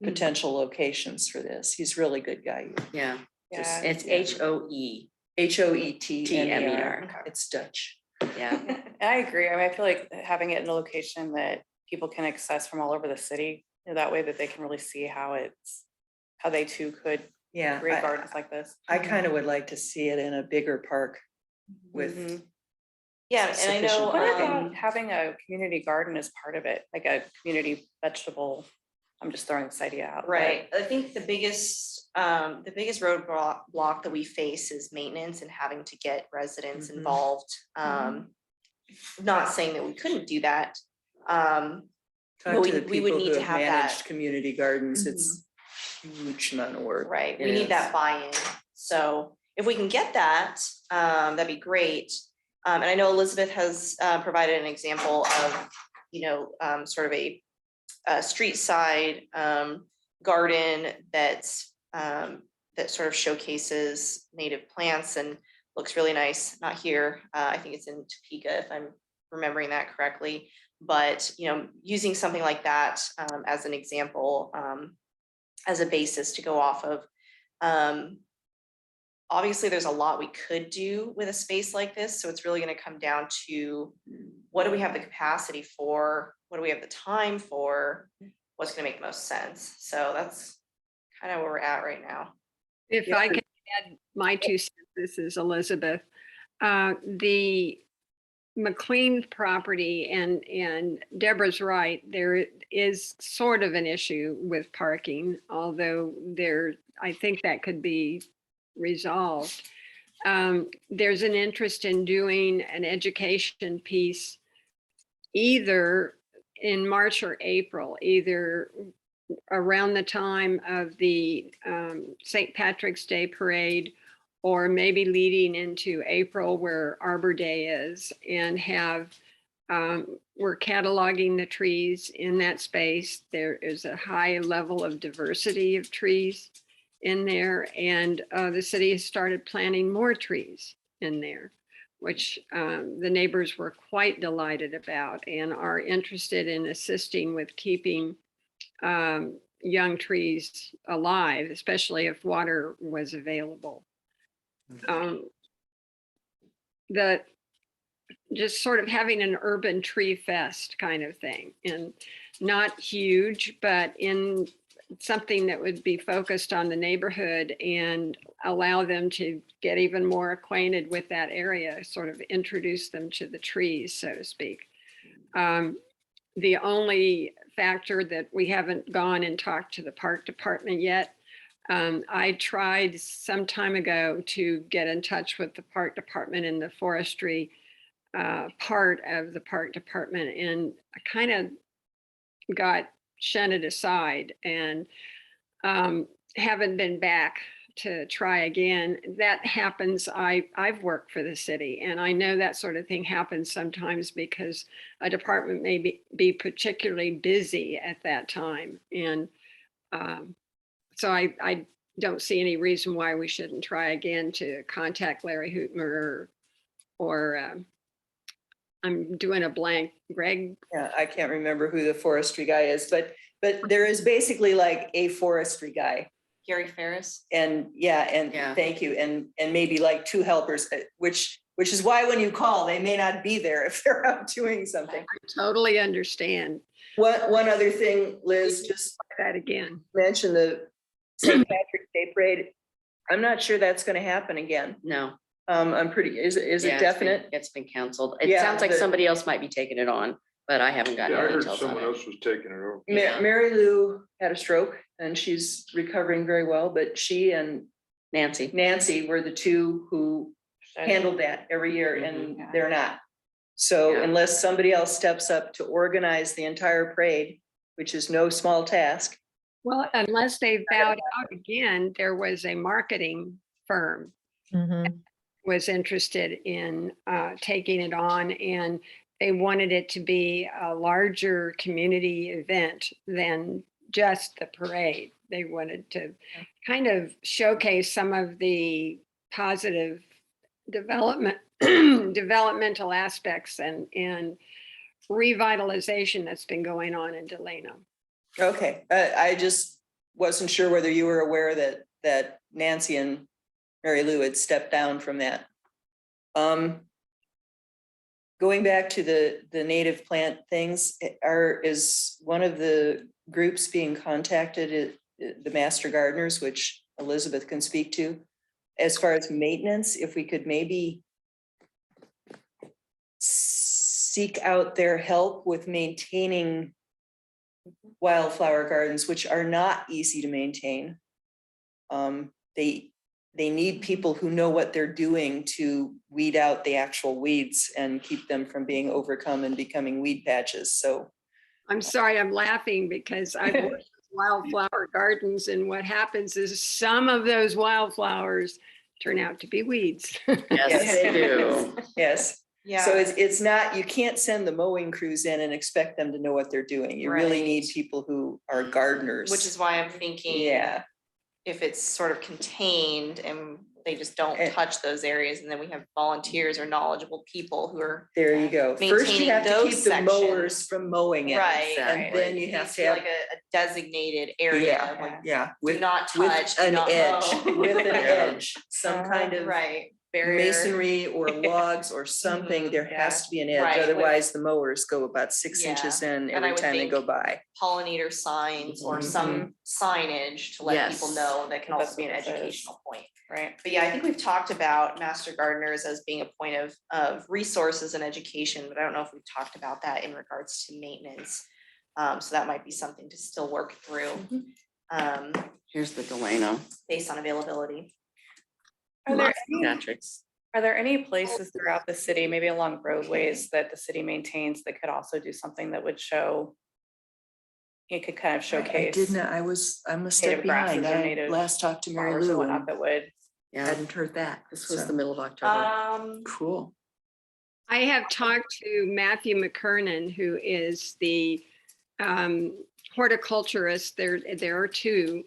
potential locations for this. He's a really good guy. Yeah, Yeah. it's HOE. HOETMER. Okay. It's Dutch. Yeah, I agree. I feel like having it in a location that people can access from all over the city, that way that they can really see how they too could Yeah, create gardens like this. I kind of would like to see it in a bigger park with. Mhm. Yeah, and I know. What about having a community garden as part of it, like a community vegetable? I'm just throwing this idea out. Right. I think the biggest roadblock that we face is maintenance and having to get residents Mhm. involved. Not saying that we couldn't do that. Talk But to the we would people need who to have have managed that. community gardens. It's huge amount of work. Right, It we need that is. buy-in. So if we can get that, that'd be great. And I know Elizabeth has provided an example of, sort of a street side garden that sort of showcases native plants and looks really nice. Not here, I think it's in Topeka, if I'm remembering that correctly. But using something like that as an example, as a basis to go off of. Obviously, there's a lot we could do with a space like this, so it's really going to come down to what do we have the capacity for, what do we have the time for, what's going to make the most sense. So that's kind of where we're at right now. If Yeah. I can add my 2 cents, this is Elizabeth. The McLean property, and Deborah's right, there is sort of an issue with parking, although I think that could be resolved. There's an interest in doing an education piece either in March or April, either around the time of the St. Patrick's Day parade, or maybe leading into April where Arbor Day is, and we're cataloging the trees in that space. There is a high level of diversity of trees in there, and the city has started planting more trees in there, which the neighbors were quite delighted about and are interested in assisting with keeping young trees alive, especially if water was available. Just sort of having an urban tree fest kind of thing, and not huge, but in something that would be focused on the neighborhood and allow them to get even more acquainted with that area, sort of introduce them to the trees, so to speak. The only factor that we haven't gone and talked to the park department yet, I tried some time ago to get in touch with the park department and the forestry part of the park department, and I kind of got shunted aside and haven't been back to try again. That happens. I've worked for the city, and I know that sort of thing happens sometimes because a department may be particularly busy at that time. And so I don't see any reason why we shouldn't try again to contact Larry Hootmer or I'm doing a blank, Greg. Yeah, I can't remember who the forestry guy is, but there is basically like a forestry guy. Gary Ferris. And Yeah. thank you. And maybe like 2 helpers, which is why when you call, they may not be there if they're out doing something. I totally understand One other thing, Liz, just that again. mentioned the St. Patrick's Day parade. I'm not sure that's gonna happen again. No. I'm pretty, is Yeah, it it's been- definite? It's been canceled. It Yeah, sounds like but- somebody else might be taking it on, but I haven't gotten Yeah, I any heard details on someone it. else was taking it over. Yeah. Mary Lou had a stroke and she's recovering very well, but she and Nancy were the 2 who handled that every year, and they're not. So Yeah. unless somebody else steps up to organize the entire parade, which is no small task. Well, unless they bowed out again, there was a marketing firm Mhm. was interested in taking it on, and they wanted it to be a larger community event than just the parade. They wanted to kind of showcase some of the positive developmental aspects and revitalization that's been going on in Delano. Okay, I just wasn't sure whether you were aware that Nancy and Mary Lou had stepped down from that. Going back to the native plant things, is one of the groups being contacted, the Master Gardeners, which Elizabeth can speak to, as far as maintenance, if we could maybe seek out their help with maintaining wildflower gardens, which are not easy to maintain. They need people who know what they're doing to weed out the actual weeds and keep them from being overcome and becoming weed patches. So I'm sorry, I'm laughing because I've worked with wildflower gardens, and what happens is some of those wildflowers turn out to be weeds. Yes, they do. yes. Yeah. So it's not, you can't send the mowing crews in and expect them to know what they're doing. You really Right. need people who are gardeners. Which is why I'm thinking. Yeah. If it's sort of contained and they just don't And- touch those areas, and then we have volunteers or knowledgeable people who are. There you go. First, you Maintaining have to those keep the mowers sections. from mowing it. Right. And then you It have needs to be have. like a designated area, like, Yeah, do with not with touch, do an not edge, mow. with an Yeah. edge, some kind of Right, barrier. masonry or logs or something, there has to be an edge, Right, with- otherwise the mowers go about 6 Yeah, inches in and I every would time they go think- by. Pollinator signs or some signage to let people Yes. know that can That's also be an what this is. educational point. Right. But yeah, I think we've talked about master gardeners as being a point of resources and education, but I don't know if we've talked about that in regards to maintenance. So that might be something to still work through, Here's the Delano. based on availability. Are there any places throughout the city, maybe along roadways that the city maintains that could also do something that would show? It could kind of I showcase. didn't, I'm a step native grasses behind. or I native last talked to Mary flowers or Lou whatnot and that would. Yeah, hadn't heard that. this was so. the middle of October. Cool. I have talked to Matthew McKernan, who is the horticulturist. There are two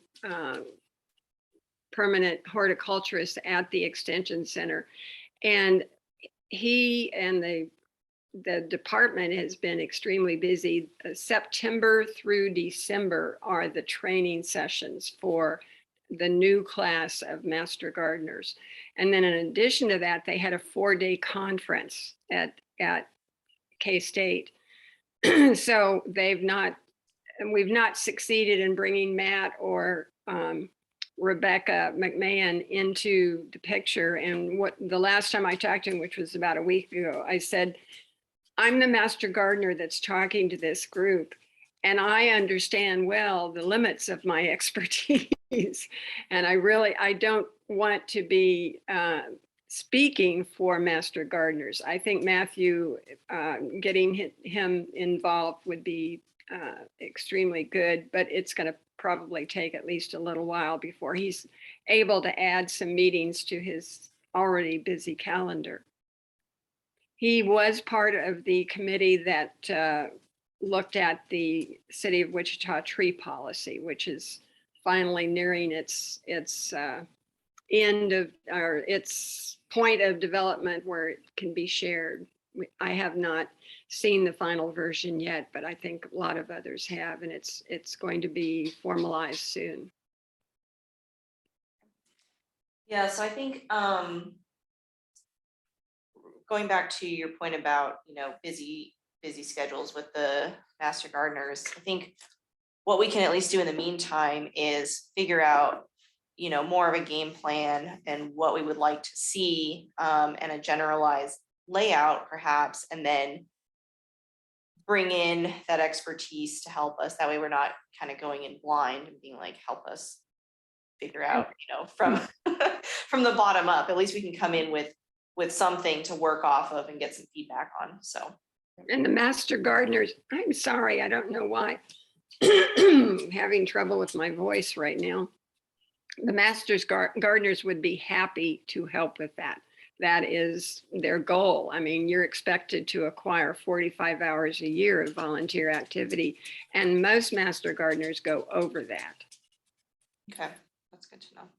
permanent horticulturists at the Extension Center. And he and the department has been extremely busy. September through December are the training sessions for the new class of master gardeners. And then in addition to that, they had a 4-day conference at K-State. So we've not succeeded in bringing Matt or Rebecca McMahon into the picture. And what the last time I talked to him, which was about a week ago, I said, I'm the master gardener that's talking to this group, and I understand well the limits of my expertise. And I don't want to be speaking for master gardeners. I think Matthew, getting him involved would be extremely good, but it's going to probably take at least a little while before he's able to add some meetings to his already busy calendar. He was part of the committee that looked at the City of Wichita tree policy, which is finally nearing its end of, or its point of development where it can be shared. I have not seen the final version yet, but I think a lot of others have, and it's going to be formalized soon. Yeah, so I think going back to your point about, busy schedules with the master gardeners, I think what we can at least do in the meantime is figure out, more of a game plan and what we would like to see, and a generalized layout perhaps, and then bring in that expertise to help us. That way we're not kind of going in blind and being like, help us figure out, from from the bottom up. At least we can come in with something to work off of and get some feedback on. So. And the master gardeners, I'm sorry, I don't know why. Having trouble with my voice right now. The masters gardeners would be happy to help with that. That is their goal. I mean, you're expected to acquire 45 hours a year of volunteer activity, and most master gardeners go over that. Okay, that's good to know.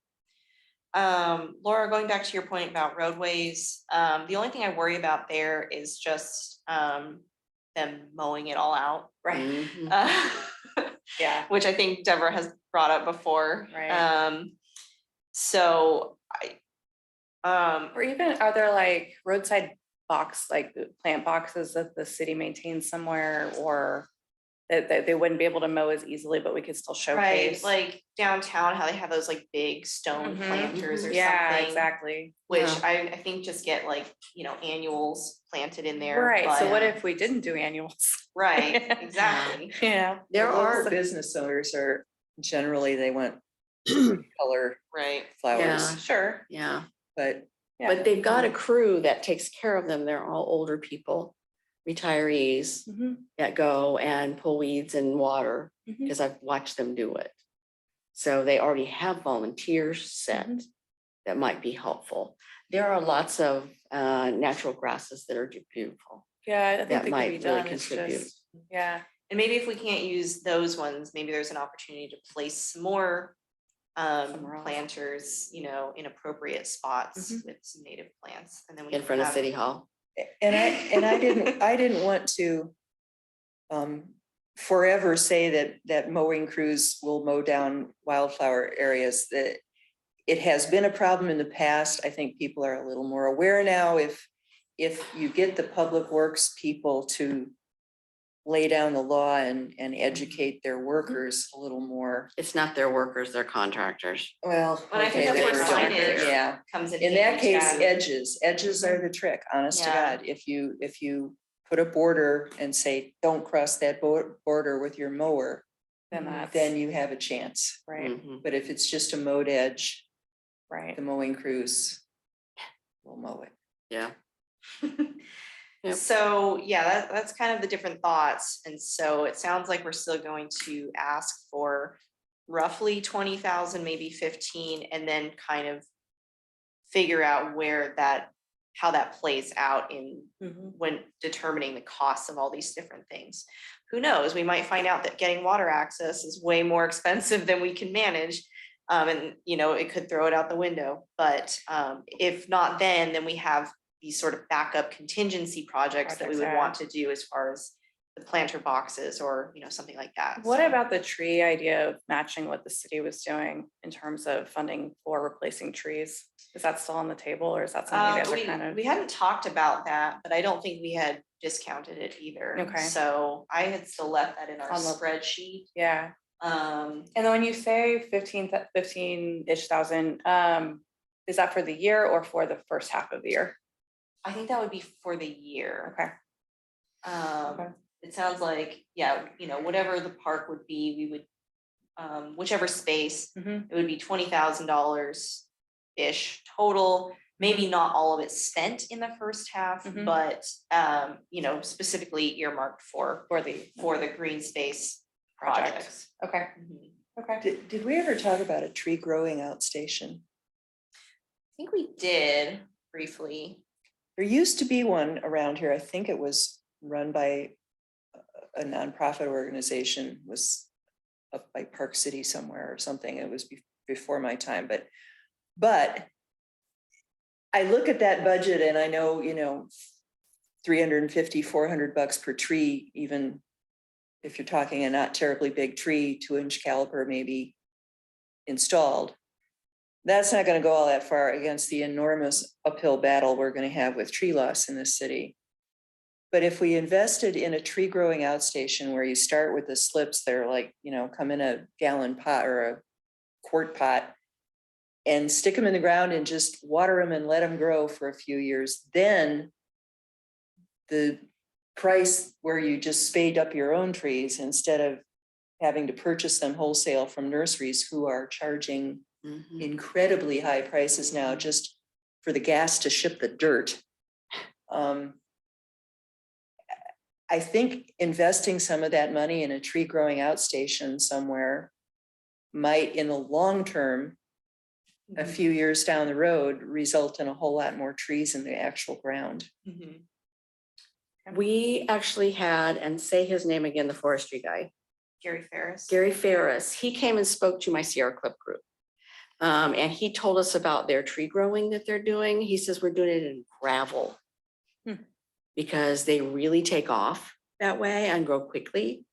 Laura, going back to your point about roadways, the only thing I worry about there is just them mowing it all out. Right. Mhm. Yeah. Which I think Deborah has brought up before. Right. So Or even, are there like roadside like plant boxes that the city maintains somewhere, or that they wouldn't be able to mow as easily, but we could still right, showcase? like downtown, how they have those like big stone Mhm. planters or Yeah, something. exactly. Which Yeah. I think just get like, annuals planted in there. Right, so but- what if we didn't do annuals? Right, exactly. Yeah. There Local are, business owners are generally, they want color Right. flowers, Yeah. Sure. yeah, but Yeah. but they've got a crew that takes care of them. They're all older people, retirees Mhm. that go and pull weeds and water, Mhm. because I've watched them do it. So they already have volunteers set that might be helpful. There are lots of natural grasses that are beautiful. Yeah, I think That they might could be really done, it's contribute. just, yeah. And maybe if we can't use those ones, maybe there's an opportunity to place some more Somewhere else. planters, in appropriate spots Mhm. with some native plants. And then we In can front of have- City Hall. I didn't want to forever say that mowing crews will mow down wildflower areas. That it has been a problem in the past. I think people are a little more aware now. If you get the public works people to lay down the law and educate their workers a little more. It's not their workers, they're contractors. Well, But I think okay, that's where there we go. signage Yeah, comes in. in that handy, case, yeah. edges are the trick, honest to Yeah. God. If you put a border and say, don't cross that border with your mower, then you have a chance. Right, Mhm. But if it's just a mowed edge, right. the mowing crews will mow it. Yeah. Yep. So, yeah, that's kind of the different thoughts. And so it sounds like we're still going to ask for roughly 20,000, maybe 15, and then kind of figure out how that plays out in when determining the costs of all these different things. Who knows? We might find out that getting water access is way more expensive than we can manage. And it could throw it out the window. But if not, then we have these sort of backup contingency projects that we would want to do as far as the planter boxes or, something like that. What So- about the tree idea of matching what the city was doing in terms of funding for replacing trees? Is that still on the table, or is that something you guys are kind of? We hadn't talked about that, but I don't think we had discounted it either. Okay. So I had still left that in our On the- spreadsheet. Yeah, and then when you say 15-ish thousand, is that for the year or for the first half of the year? I think that would be for the year. Okay. Okay. It sounds like, whatever the park would be, we would, whichever space, Mhm. it would be $20,000-ish total. Maybe not all of it spent in the first half, Mhm. but, specifically earmarked for the green space Project. projects. Okay, Mhm. okay. Did we ever talk about a tree growing out station? I think we did briefly. There used to be one around here. I think it was run by a nonprofit organization, was up by Park City somewhere or something. It was before my time, but I look at that budget and I know, $350, $400 per tree, even if you're talking a not terribly big tree, 2-inch caliper maybe installed. That's not going to go all that far against the enormous uphill battle we're going to have with tree loss in this city. But if we invested in a tree growing outstation where you start with the slips, they're like, come in a gallon pot or a quart pot and stick them in the ground and just water them and let them grow for a few years, then the price where you just spade up your own trees instead of having to purchase them wholesale from nurseries who are charging Mhm. incredibly high prices now just for the gas to ship the dirt. I think investing some of that money in a tree growing outstation somewhere might, in the long term, a few years down the road, result in a whole lot more trees in the actual ground. Mhm. We actually had, and say his name again, the forestry guy, Gary Ferris. Gary Ferris. He came and spoke to my Sierra Clip group. And he told us about their tree growing that they're doing. He says we're doing it in gravel. Because they really take off that way and grow quickly.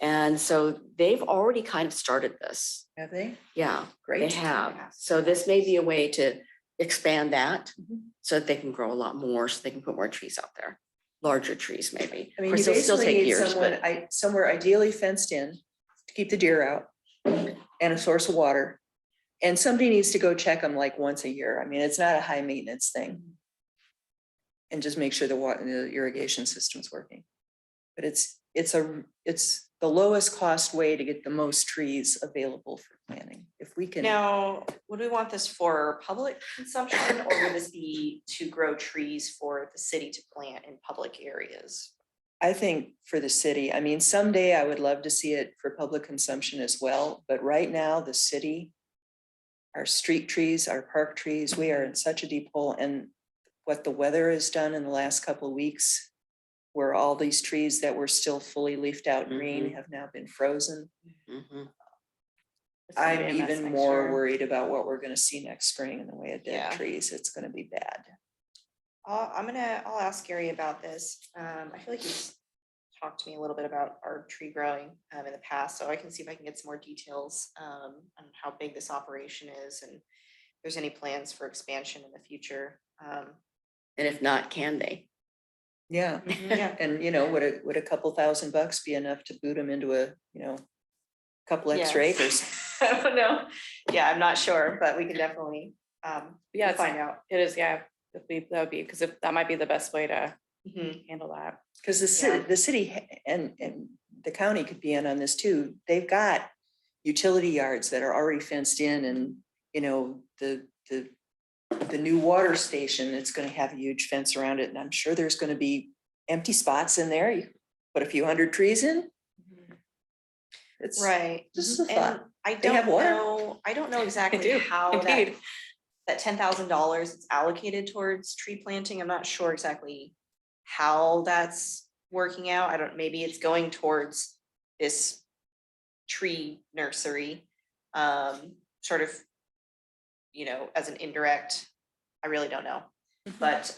And so they've already kind of started this. Have they? Yeah, they Great. have. So this may be a way to expand that Mhm. so that they can grow a lot more, so they can put more trees out there, larger trees maybe. I Of mean, course, you it'll still basically take need years, someone, but somewhere ideally fenced in to keep the deer out and a source of water. And somebody needs to go check them like once a year. I mean, it's not a high maintenance thing. And just make sure the irrigation system's working. But it's the lowest cost way to get the most trees available for planting. If we can. Now, would we want this for public consumption, or would this be to grow trees for the city to plant in public areas? I think for the city, I mean, someday I would love to see it for public consumption as well, but right now, the city, our street trees, our park trees, we are in such a deep hole, and what the weather has done in the last couple of weeks, where all these trees that were still fully leafed out green have now been frozen. Mhm. It's gonna I'm be a mess even next more year. worried about what we're gonna see next spring in the way of dead Yeah. trees. It's gonna be bad. I'll ask Gary about this. I feel like he's talked to me a little bit about our tree growing in the past, so I can see if I can get some more details on how big this operation is and there's any plans for expansion in the future. And if not, can they? Yeah, Yeah. and would a couple $1,000 be enough to boot them into a, couple extra Yes. acres? I don't know. Yeah, I'm not sure, but we can definitely Yeah, it's- find out. It is, yeah, that would be, because if that might be the best way to Mhm. handle that. Because the city and the county could be in on this too. They've got utility yards that are already fenced in, and the new water station, it's going to have a huge fence around it, and I'm sure there's going to be empty spots in there. You put a few hundred trees in. It's Right. just a And thought. I They have don't water? know, I don't know exactly do, how that, indeed. that $10,000 is allocated towards tree planting. I'm not sure exactly how that's working out. I don't, maybe it's going towards this tree nursery, sort of, as an indirect, I really don't know. But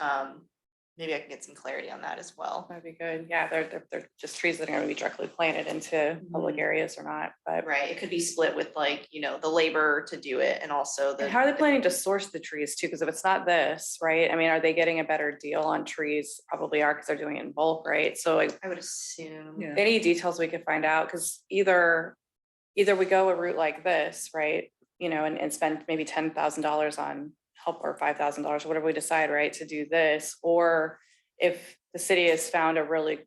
maybe I can get some clarity on that as well. That'd be good. Yeah, they're just trees that are gonna be directly planted into public areas or not, but. Right, it could be split with like, the labor to do it and also the. And how are they planning to source the trees too? Because if it's not this, right? I mean, are they getting a better deal on trees? Probably are, because they're doing it in bulk, right? So like, I would assume. Yeah. any details we could find out, because either we go a route like this, right? And spend maybe $10,000 on help, or $5,000, or whatever we decide, right, to do this. Or if the city has found a really,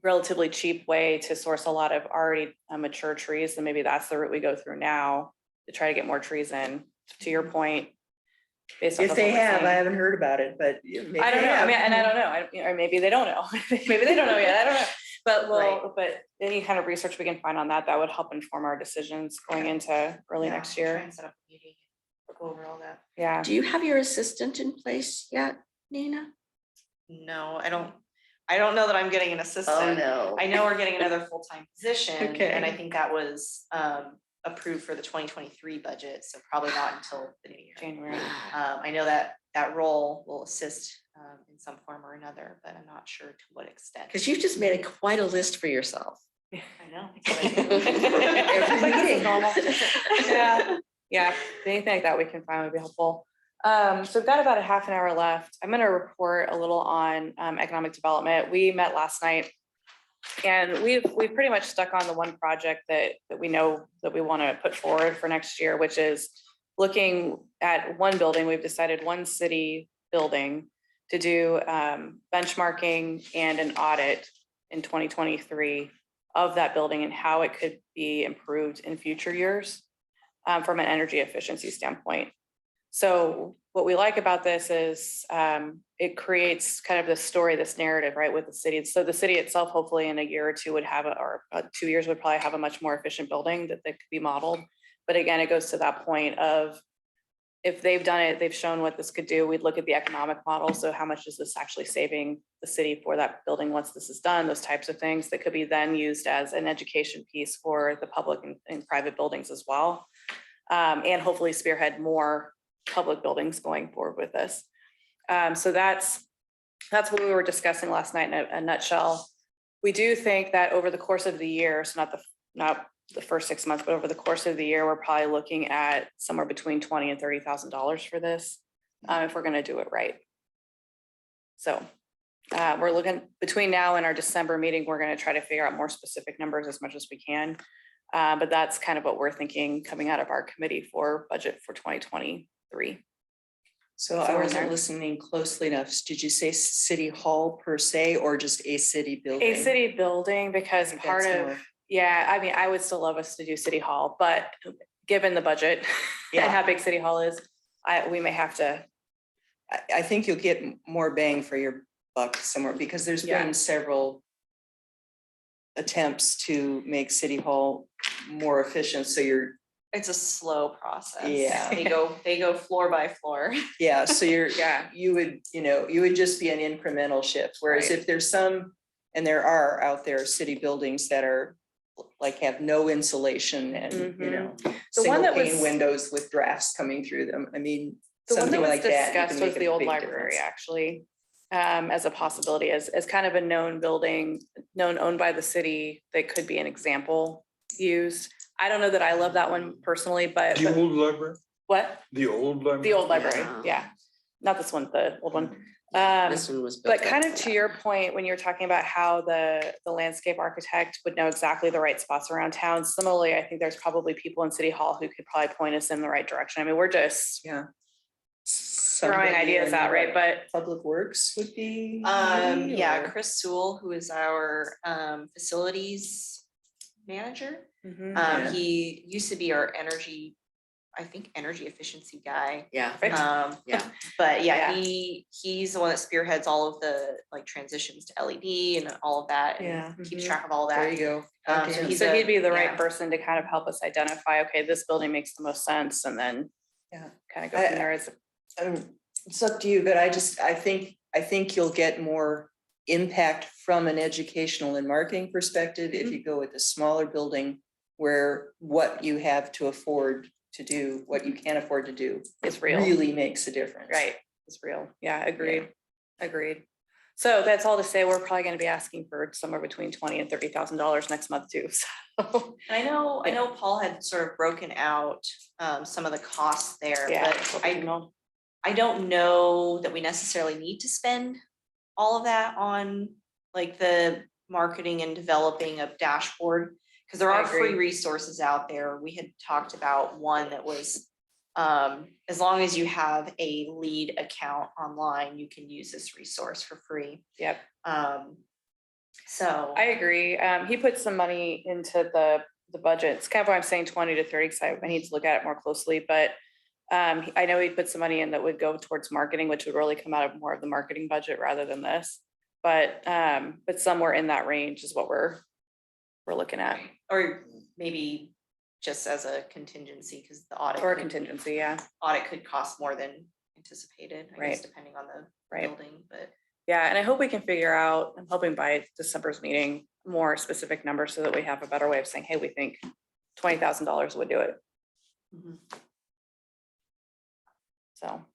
relatively cheap way to source a lot of already mature trees, then maybe that's the route we go through now to try to get more trees in, to your point. Based off If of they what we're have, I seeing. haven't heard about it, but maybe I don't they know. I have. mean, and I don't know. Or maybe they don't know. Maybe they don't know yet. I don't know. But Right. but any kind of research we can find on that would help inform our decisions going into early Yeah, next we'll try year. and set up a meeting, go over all that. Yeah. Do you have your assistant in place yet, Nina? No, I don't know that I'm getting an assistant. no. I know we're getting another full-time position, and I Okay. think that was approved for the 2023 budget, so probably not until the new year. January. I know that role will assist in some form or another, but I'm not sure to what extent. Because you've just made quite a list for yourself. I know. Every meeting. Yeah. Yeah. Anything like that we can find would be helpful. So we've got about a half an hour left. I'm going to report a little on economic development. We met last night, and we've pretty much stuck on the one project that we know that we want to put forward for next year, which is looking at one building. We've decided one city building to do benchmarking and an audit in 2023 of that building and how it could be improved in future years from an energy efficiency standpoint. So what we like about this is it creates kind of this story, this narrative, right, with the city. So the city itself, hopefully in a year or two would have, or 2 years would probably have a much more efficient building that could be modeled. But again, it goes to that point of, if they've done it, they've shown what this could do. We'd look at the economic model. So how much is this actually saving the city for that building once this is done? Those types of things that could be then used as an education piece for the public and private buildings as well. And hopefully spearhead more public buildings going forward with this. So that's what we were discussing last night in a nutshell. We do think that over the course of the year, so not the first 6 months, but over the course of the year, we're probably looking at somewhere between $20,000 and $30,000 for this, if we're going to do it right. So we're looking between now and our December meeting, we're going to try to figure out more specific numbers as much as we can. But that's kind of what we're thinking coming out of our committee for budget for 2023. So I wasn't listening closely enough. Did you say city hall per se, or just a city building? A city building, because think part that's of, more- yeah, I mean, I would still love us to do city hall, but given the budget and Yeah. how big city hall is, we may have to. I think you'll get more bang for your buck somewhere, because there's Yeah. been several attempts to make city hall more efficient. So It's a slow process. Yeah. They go floor by floor. yeah, so Yeah. you would just be an incremental shift. Whereas Right. if there's some, and there are out there city buildings that are like have no insulation and, The one single that pane was- windows with drafts coming through them. I mean, The one that something was like that. you discussed can was make a the old big library, difference. actually, as a possibility, as kind of a known building, owned by the city, that could be an example used. I don't know that I love that one personally, but The old library, what? the old library. The old library, Yeah. yeah. Not this one, the old one. This one was built. But kind of to your point, when you're talking about how the landscape architect would know exactly the right spots around town, similarly, I think there's probably people in City Hall who could probably point us in the right direction. I mean, we're just Yeah. throwing Somebody ideas in out, right? what, But Public Works would be. Yeah, or- Chris Sewell, who is our facilities manager. mhm. Yeah. He used to be our energy efficiency guy. Yeah, Yeah, yeah. but Yeah. yeah, he's the one that spearheads all of the like transitions to LED and all of that Yeah. and keeps Mhm. track of all There that. you go. So Okay. he's So he'd be the right yeah. person to kind of help us identify, okay, this building makes the most sense, and then Yeah. kind of go from I- there as. It's up to you, but I think you'll get more impact from an educational and marketing perspective if you go with a smaller building where what you have to afford to do, what you can afford to do It's real. really makes a difference. Right, it's real. Yeah, agreed. Agreed. So that's all to say, we're probably gonna be asking for somewhere between $20,000 and $30,000 next month too. So, And I know Paul had sort of broken out some of the costs there, yeah. but I don't know that we necessarily need to spend all of that on like the marketing and developing a dashboard. Because there I are free agree. resources out there. We had talked about one that was, as long as you have a lead account online, you can use this resource for free. Yep, So. I agree. He put some money into the budget. It's kind of why I'm saying 20 to 30, because I need to look at it more closely, but I know he put some money in that would go towards marketing, which would really come out of more of the marketing budget rather than this. But somewhere in that range is what we're looking at, Or maybe just as a contingency, because the audit. or a could- contingency, yeah, Audit could cost more than anticipated, I guess, Right. depending on the right. building, but. Yeah, and I hope we can figure out, I'm hoping by December's meeting, more specific numbers so that we have a better way of saying, hey, we think $20,000 would do it. Mhm. So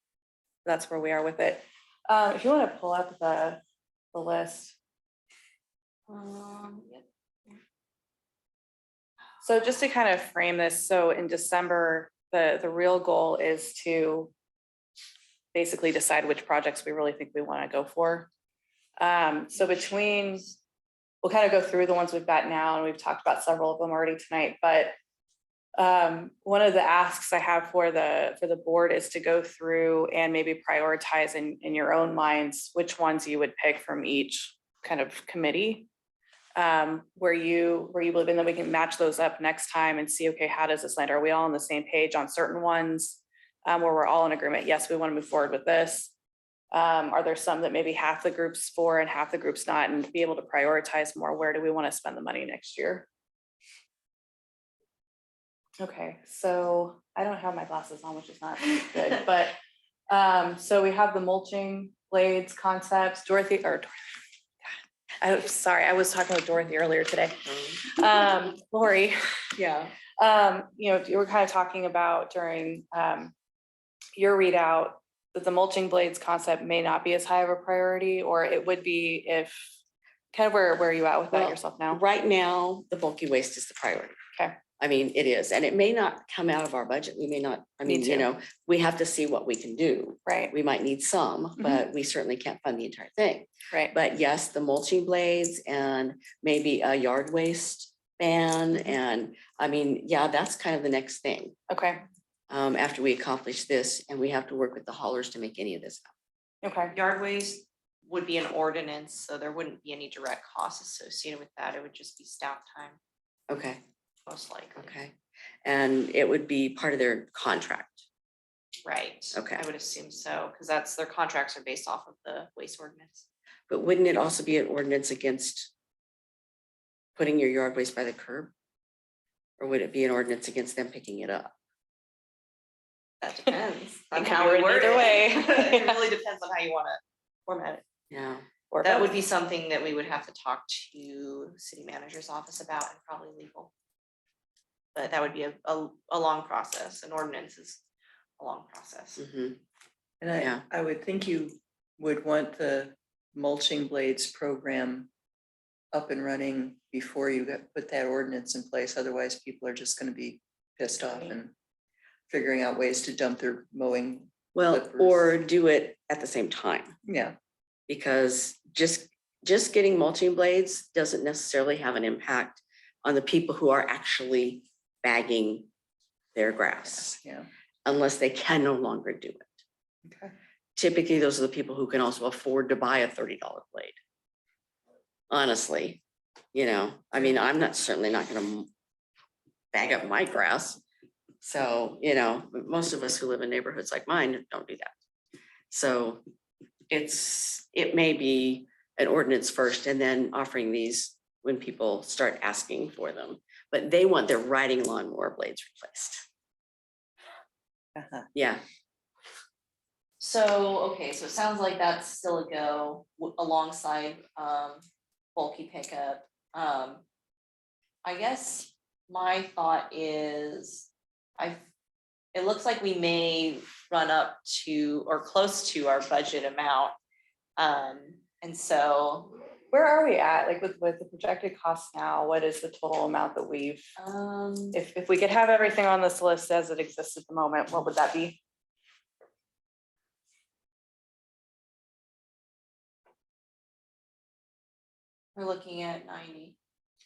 that's where we are with it. If you want to pull up the list. Yep. So just to kind of frame this, so in December, the real goal is to basically decide which projects we really think we want to go for. So we'll kind of go through the ones we've got now, and we've talked about several of them already tonight, but one of the asks I have for the board is to go through and maybe prioritize in your own minds which ones you would pick from each kind of committee where you live, and then we can match those up next time and see, okay, how does this land? Are we all on the same page on certain ones where we're all in agreement? Yes, we want to move forward with this. Are there some that maybe half the group's for and half the group's not, and be able to prioritize more? Where do we want to spend the money next year? Okay, so I don't have my glasses on, which is not good, but so we have the mulching blades concepts, I'm sorry, I was talking with Dorothy earlier today. Lori, Yeah. You were kind of talking about during your readout that the mulching blades concept may not be as high of a priority, or it would be if, kind of where are you at with that Well, yourself now? Right now, the bulky waste is the priority. Okay. I mean, it is, and it may not come out of our budget. We may not, I Me mean, you too. know, we have to see what we can do. Right, We might need some, Mhm. but we certainly can't fund the entire thing. right. But yes, the mulching blades and maybe a yard waste ban. Mhm. And I mean, yeah, that's kind of the next thing. Okay, After we accomplish this, and we have to work with the haulers to make any of this happen. okay, Yard waste would be an ordinance, so there wouldn't be any direct costs associated with that. It would just be staff time, Okay, most likely. okay. And it would be part of their contract. Right. Okay. I would assume so, because that's, their contracts are based off of the waste ordinance. But wouldn't it also be an ordinance against putting your yard waste by the curb? Or would it be an ordinance against them picking it up? That depends on It how could we read word either it. way. It really depends on how you want to format it. Yeah, or That would both. be something that we would have to talk to city manager's office about, and probably legal. But that would be a long process. An ordinance is a long process. mhm, And Yeah. I would think you would want the mulching blades program up and running before you put that ordinance in place. Otherwise, people are just gonna be pissed off and figuring out ways to dump their mowing. Well, clippers. or do it at the same time, Yeah, because just getting mulching blades doesn't necessarily have an impact on the people who are actually bagging their grass, yeah. unless they can no longer do it. Okay. Typically, those are the people who can also afford to buy a $30 blade. Honestly, I mean, I'm certainly not gonna bag up my grass. So, most of us who live in neighborhoods like mine don't do that. So it may be an ordinance first and then offering these when people start asking for them, but they want their riding lawnmower blades replaced. Uh-huh. Yeah. So, okay, so it sounds like that's still a go alongside bulky pickup. I guess my thought is it looks like we may run up to or close to our budget amount. And so Where are we at, like with the projected costs now? What is the total amount that we've, if we could have everything on this list as it exists at the moment, what would that be? we're looking at 90.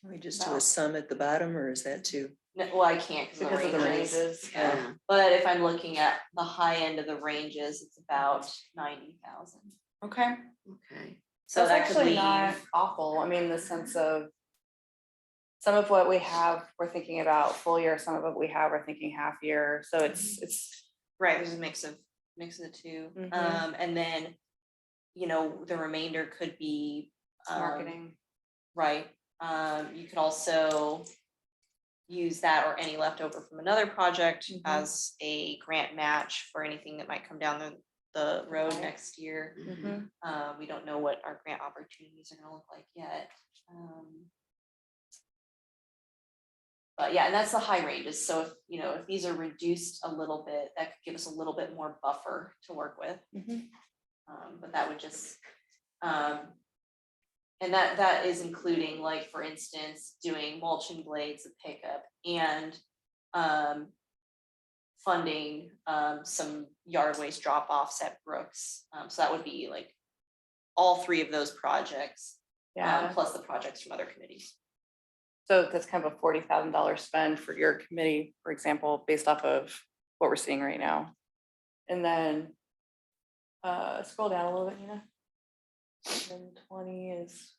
Can we just do a sum at the bottom, or is that too? No, well, I can't Because of the ranges. Yeah. But if I'm looking at the high end of the ranges, it's about 90,000. Okay, Okay. So that's that could actually leave. not awful. I mean, in the sense of some of what we have, we're thinking about full year, some of what we have, we're thinking half year. So it's Right, there's a mix of the two. Mhm. And then, the remainder could be marketing. right. You could also use that or any leftover from another project Mhm. as a grant match for anything that might come down the road Okay. next year. Mhm. We don't know what our grant opportunities are gonna look like yet. But yeah, and that's the high ranges. So if these are reduced a little bit, that could give us a little bit more buffer to work with. Mhm. But that would just, and that is including, like, for instance, doing mulching blades, a pickup, and funding some yard waste drop offs at Brooks. So that would be like all three of those projects, Yeah. plus the projects from other committees. So that's kind of a $40,000 spend for your committee, for example, based off of what we're seeing right now. And then scroll down a little bit, Nina. And 20 is,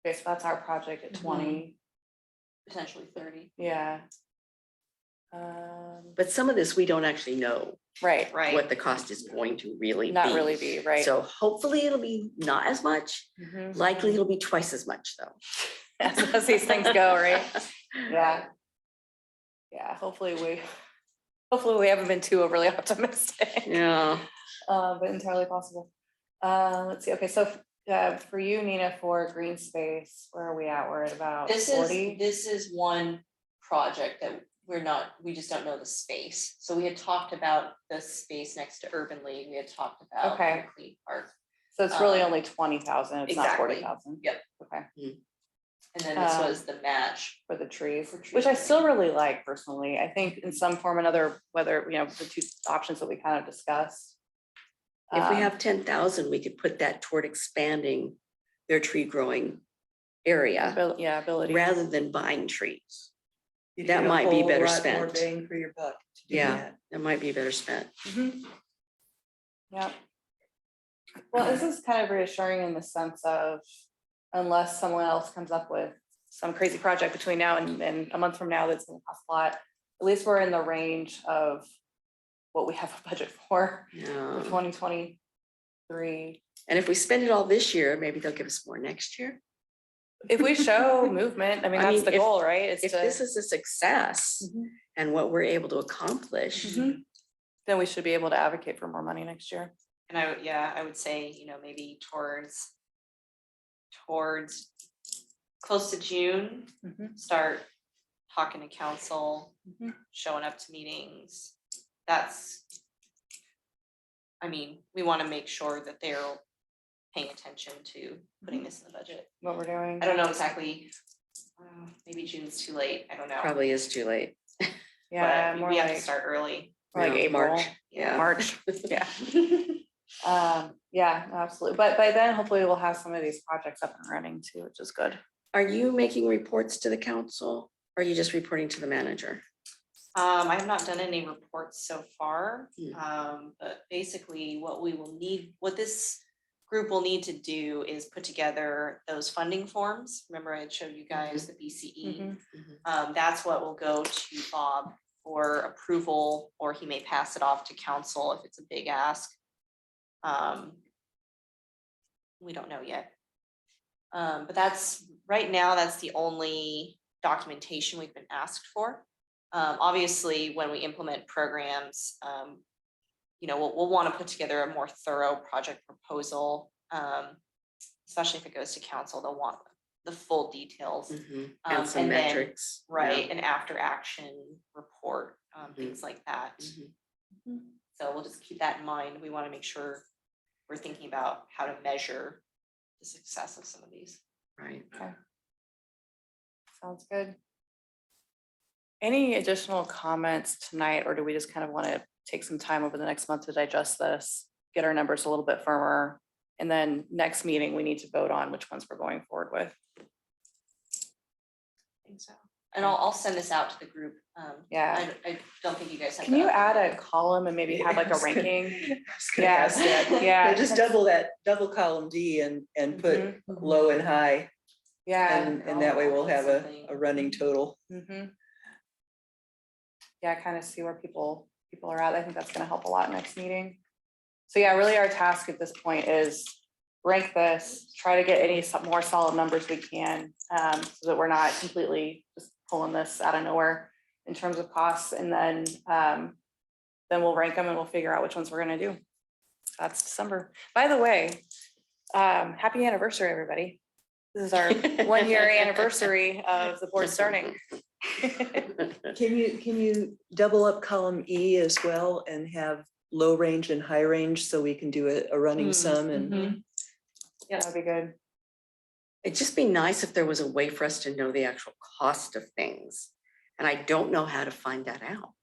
okay, so that's our project at 20. Potentially 30. Yeah. But some of this, we don't actually know Right, Right. what the cost is going to really not be. really be, right. So hopefully it'll be not as much. Mhm. Likely it'll be twice as much though. As these things go, right? Yeah. Yeah, hopefully we haven't been too overly optimistic. Yeah. But entirely possible. Let's see, okay, so for you, Nina, for green space, where are we at? We're at about This 40? is one project that we just don't know the space. So we had talked about the space next to Urban League. We had talked about Okay. the Clean Park. So it's really um, only 20,000, it's not exactly. 40,000. Yep. Okay, And then this was the match. for the trees, For tree which I still planting. really like personally. I think in some form or another, whether, the two options that we kind of discussed. If we Um, have 10,000, we could put that toward expanding their tree growing area ability. rather than buying trees. You'd That get a might be whole better lot more spent. Bang for your buck to do Yeah, that. that might be better spent. Mhm. Yep. Well, this is kind of reassuring in the sense of, unless someone else comes up with some crazy project between now and a month from now that's gonna cost a lot, at least we're in the range of what we have a budget for Yeah. 2023. And if we spend it all this year, maybe they'll give us more next year. If we show movement, I mean, I that's mean, the if- goal, right? It's If to, this is a success Mhm. and what we're able to accomplish, Mhm. Then we should be able to advocate for more money next year. And I would say, maybe towards close to June, Mhm. start talking to council, Mhm. showing up to meetings. We want to make sure that they're paying attention to putting this in the budget. what we're doing? I don't know exactly. Maybe June's too late. I don't know. Probably is too late. Yeah, But more we have to like, start early. like Yeah, April, March, yeah. March, yeah. Yeah, no, absolutely. But by then, hopefully we'll have some of these projects up and running too, which is good. Are you making reports to the council? Or are you just reporting to the manager? I have not done any reports so far, Hmm. but basically what we will need, what this group will need to do is put together those funding forms. Remember I had showed you guys the BCE. Mhm. That's what will go to Bob for approval, or he may pass it off to council if it's a big ask. We don't know yet. But that's, right now, that's the only documentation we've been asked for. Obviously, when we implement programs, we'll want to put together a more thorough project proposal. Especially if it goes to council, they'll want the full details. And some and then- metrics. Right, an after action report, things like that. Mhm. So we'll just keep that in mind. We want to make sure we're thinking about how to measure the success of some of these. Right. Sounds good. Any additional comments tonight, or do we just kind of want to take some time over the next month to digest this, get our numbers a little bit firmer, and then next meeting, we need to vote on which ones we're going forward with? I think so. And I'll send this out to the group. Yeah. I don't think you guys have. Can to you update add a it. column and maybe have like I a was gonna- ranking? I was gonna Yeah. ask that. Yeah. Just double column D and put Mhm. low and high, Yeah. and that way we'll have Something. a running total. Yeah, kind of see where people are at. I think that's gonna help a lot next meeting. So yeah, really our task at this point is rank this, try to get any more solid numbers we can, so that we're not completely just pulling this out of nowhere in terms of costs, and then we'll rank them and we'll figure out which ones we're gonna do. That's December. By the way, happy anniversary, everybody. This is our 1-year anniversary of the board starting. Can you double up column E as well and have low range and high range so we can do a running sum and Yeah, that'd be good. It'd just be nice if there was a way for us to know the actual cost of things. And I don't know how to find that out.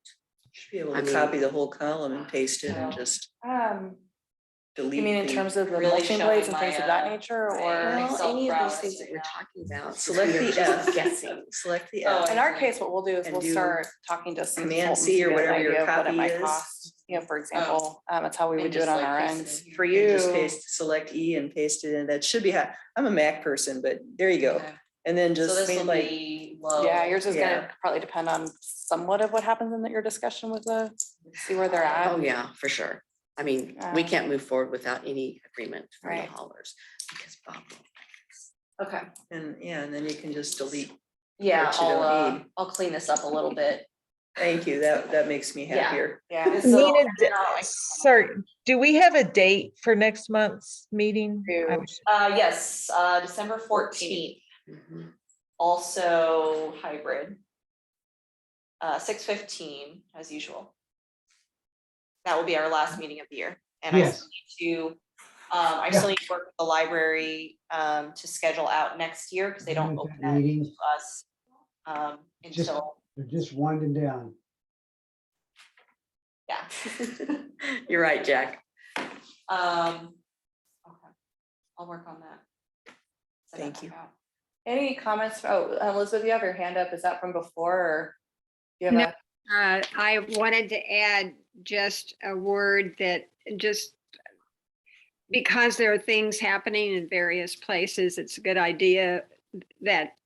should be able I to mean- copy the whole column and paste it and just delete. You mean in the- terms of the Really mulching blades and showing things of my, that nature, my or? Excel Well, any of these prowess things that right you're now. talking about. Select we are the just F. Guessing. Select the Oh, F. In our case, what we'll do is And we'll do start talking to some Command consultants C to or get an whatever your idea of what it copy might is. cost. You know, for example, that's how we would And do it just on like our paste end. it in here. For And you, just paste, select E and paste it in. That should be high. I'm a Mac person, but there you go. Okay. And then So just this will like, be low. yeah, yours is Yeah. gonna probably depend on somewhat of what happens in your discussion with see where they're at. Oh, yeah, for sure. I mean, we Um, can't move forward without any agreement from the Right. haulers because Bob. Okay, and then you can just delete. yeah, What you don't need. I'll clean this up a little bit. Thank you. That makes me Yeah. happier. Yeah. So- Nina, sorry, do we have a date for next month's meeting? Do. Yes, December 14th, Mhm. also hybrid. 6:15 as usual. That will be our last meeting of the year. And I Yes. still need to, I still need to work with the library to schedule out next year because they don't That open that meeting, to us Just- until, they're just winding down. yeah. You're right, Jack. Okay, I'll work on that. Send that Thank back you. out. Any comments? Oh, Elizabeth, you have your hand up. Is that from before, or? You have No. I wanted to add just a word that just because there are things happening in various places, it's a good idea that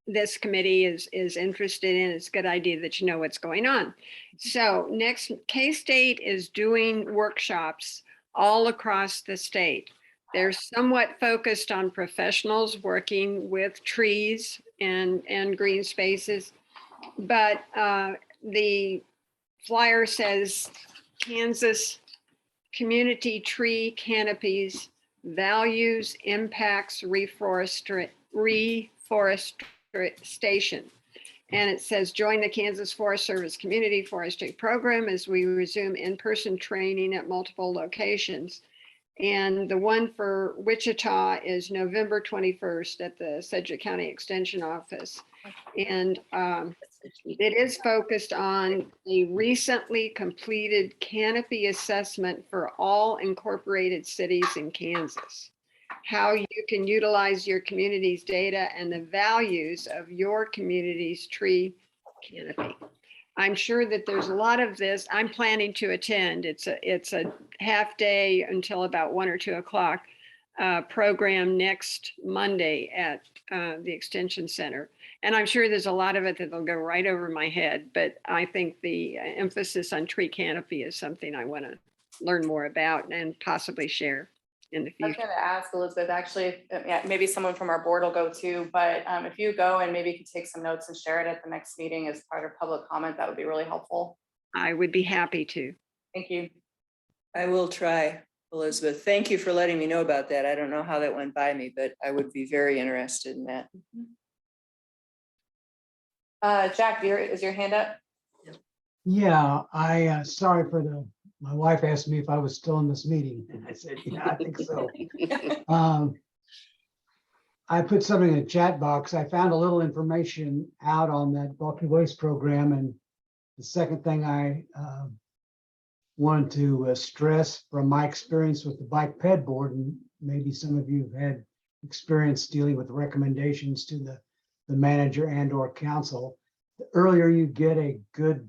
this committee is interested in. It's a good idea that you know what's going on. So next, K-State is doing workshops all across the state. They're somewhat focused on professionals working with trees and green spaces. But the flyer says Kansas Community Tree Canopies Values, Impacts, Reforestation. And it says, join the Kansas Forest Service Community Forestry Program as we resume in-person training at multiple locations. And the one for Wichita is November 21st at the Sedgwick County Extension Office. And it is focused on a recently completed canopy assessment for all incorporated cities in Kansas. How you can utilize your community's data and the values of your community's tree canopy. I'm sure that there's a lot of this. I'm planning to attend. It's a half day until about 1 or 2 o'clock program next Monday at the Extension Center. And I'm sure there's a lot of it that'll go right over my head, but I think the emphasis on tree canopy is something I want to learn more about and possibly share in the I was future. gonna ask Elizabeth, actually, yeah, maybe someone from our board will go too, but if you go and maybe you could take some notes and share it at the next meeting as part of public comment, that would be really helpful. I would be happy to. Thank you. I will try, Elizabeth. Thank you for letting me know about that. I don't know how that went by me, but I would be very interested in that. Jack, is your hand up? Yeah, sorry for my wife asked me if I was still in this meeting, and I said, yeah, I think so. I put something in the chat box. I found a little information out on that bulky waste program, and the second thing I wanted to stress from my experience with the bike ped board, and maybe some of you have had experience dealing with recommendations to the manager and or council. The earlier you get a good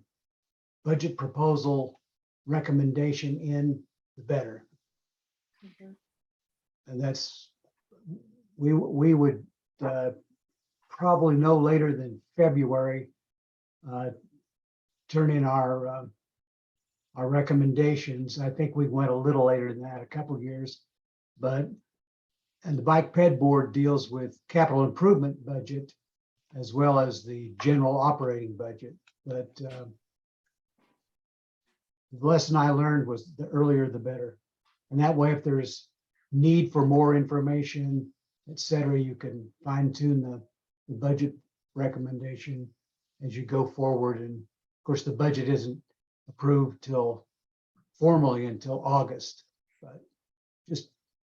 budget proposal recommendation in, the better. And that's, we would probably no later than February turn in our recommendations. I think we went a little later than that, a couple of years, and the bike ped board deals with capital improvement budget as well as the general operating budget. But the lesson I learned was the earlier the better. And that way, if there's need for more information, et cetera, you can fine tune the budget recommendation as you go forward. And of course, the budget isn't approved formally until August, but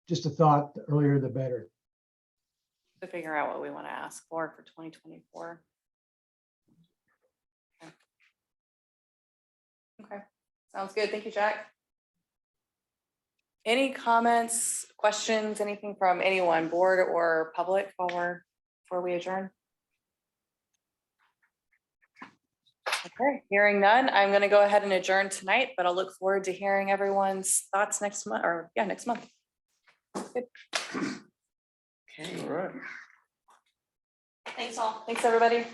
just a thought, the earlier the better. To figure out what we want to ask for 2024. Okay, sounds good. Thank you, Jack. Any comments, questions, anything from anyone, board or public, before we adjourn? Okay, hearing none, I'm going to go ahead and adjourn tonight, but I'll look forward to hearing everyone's thoughts next month, next month. Good. All right. Thanks all. Thanks, everybody.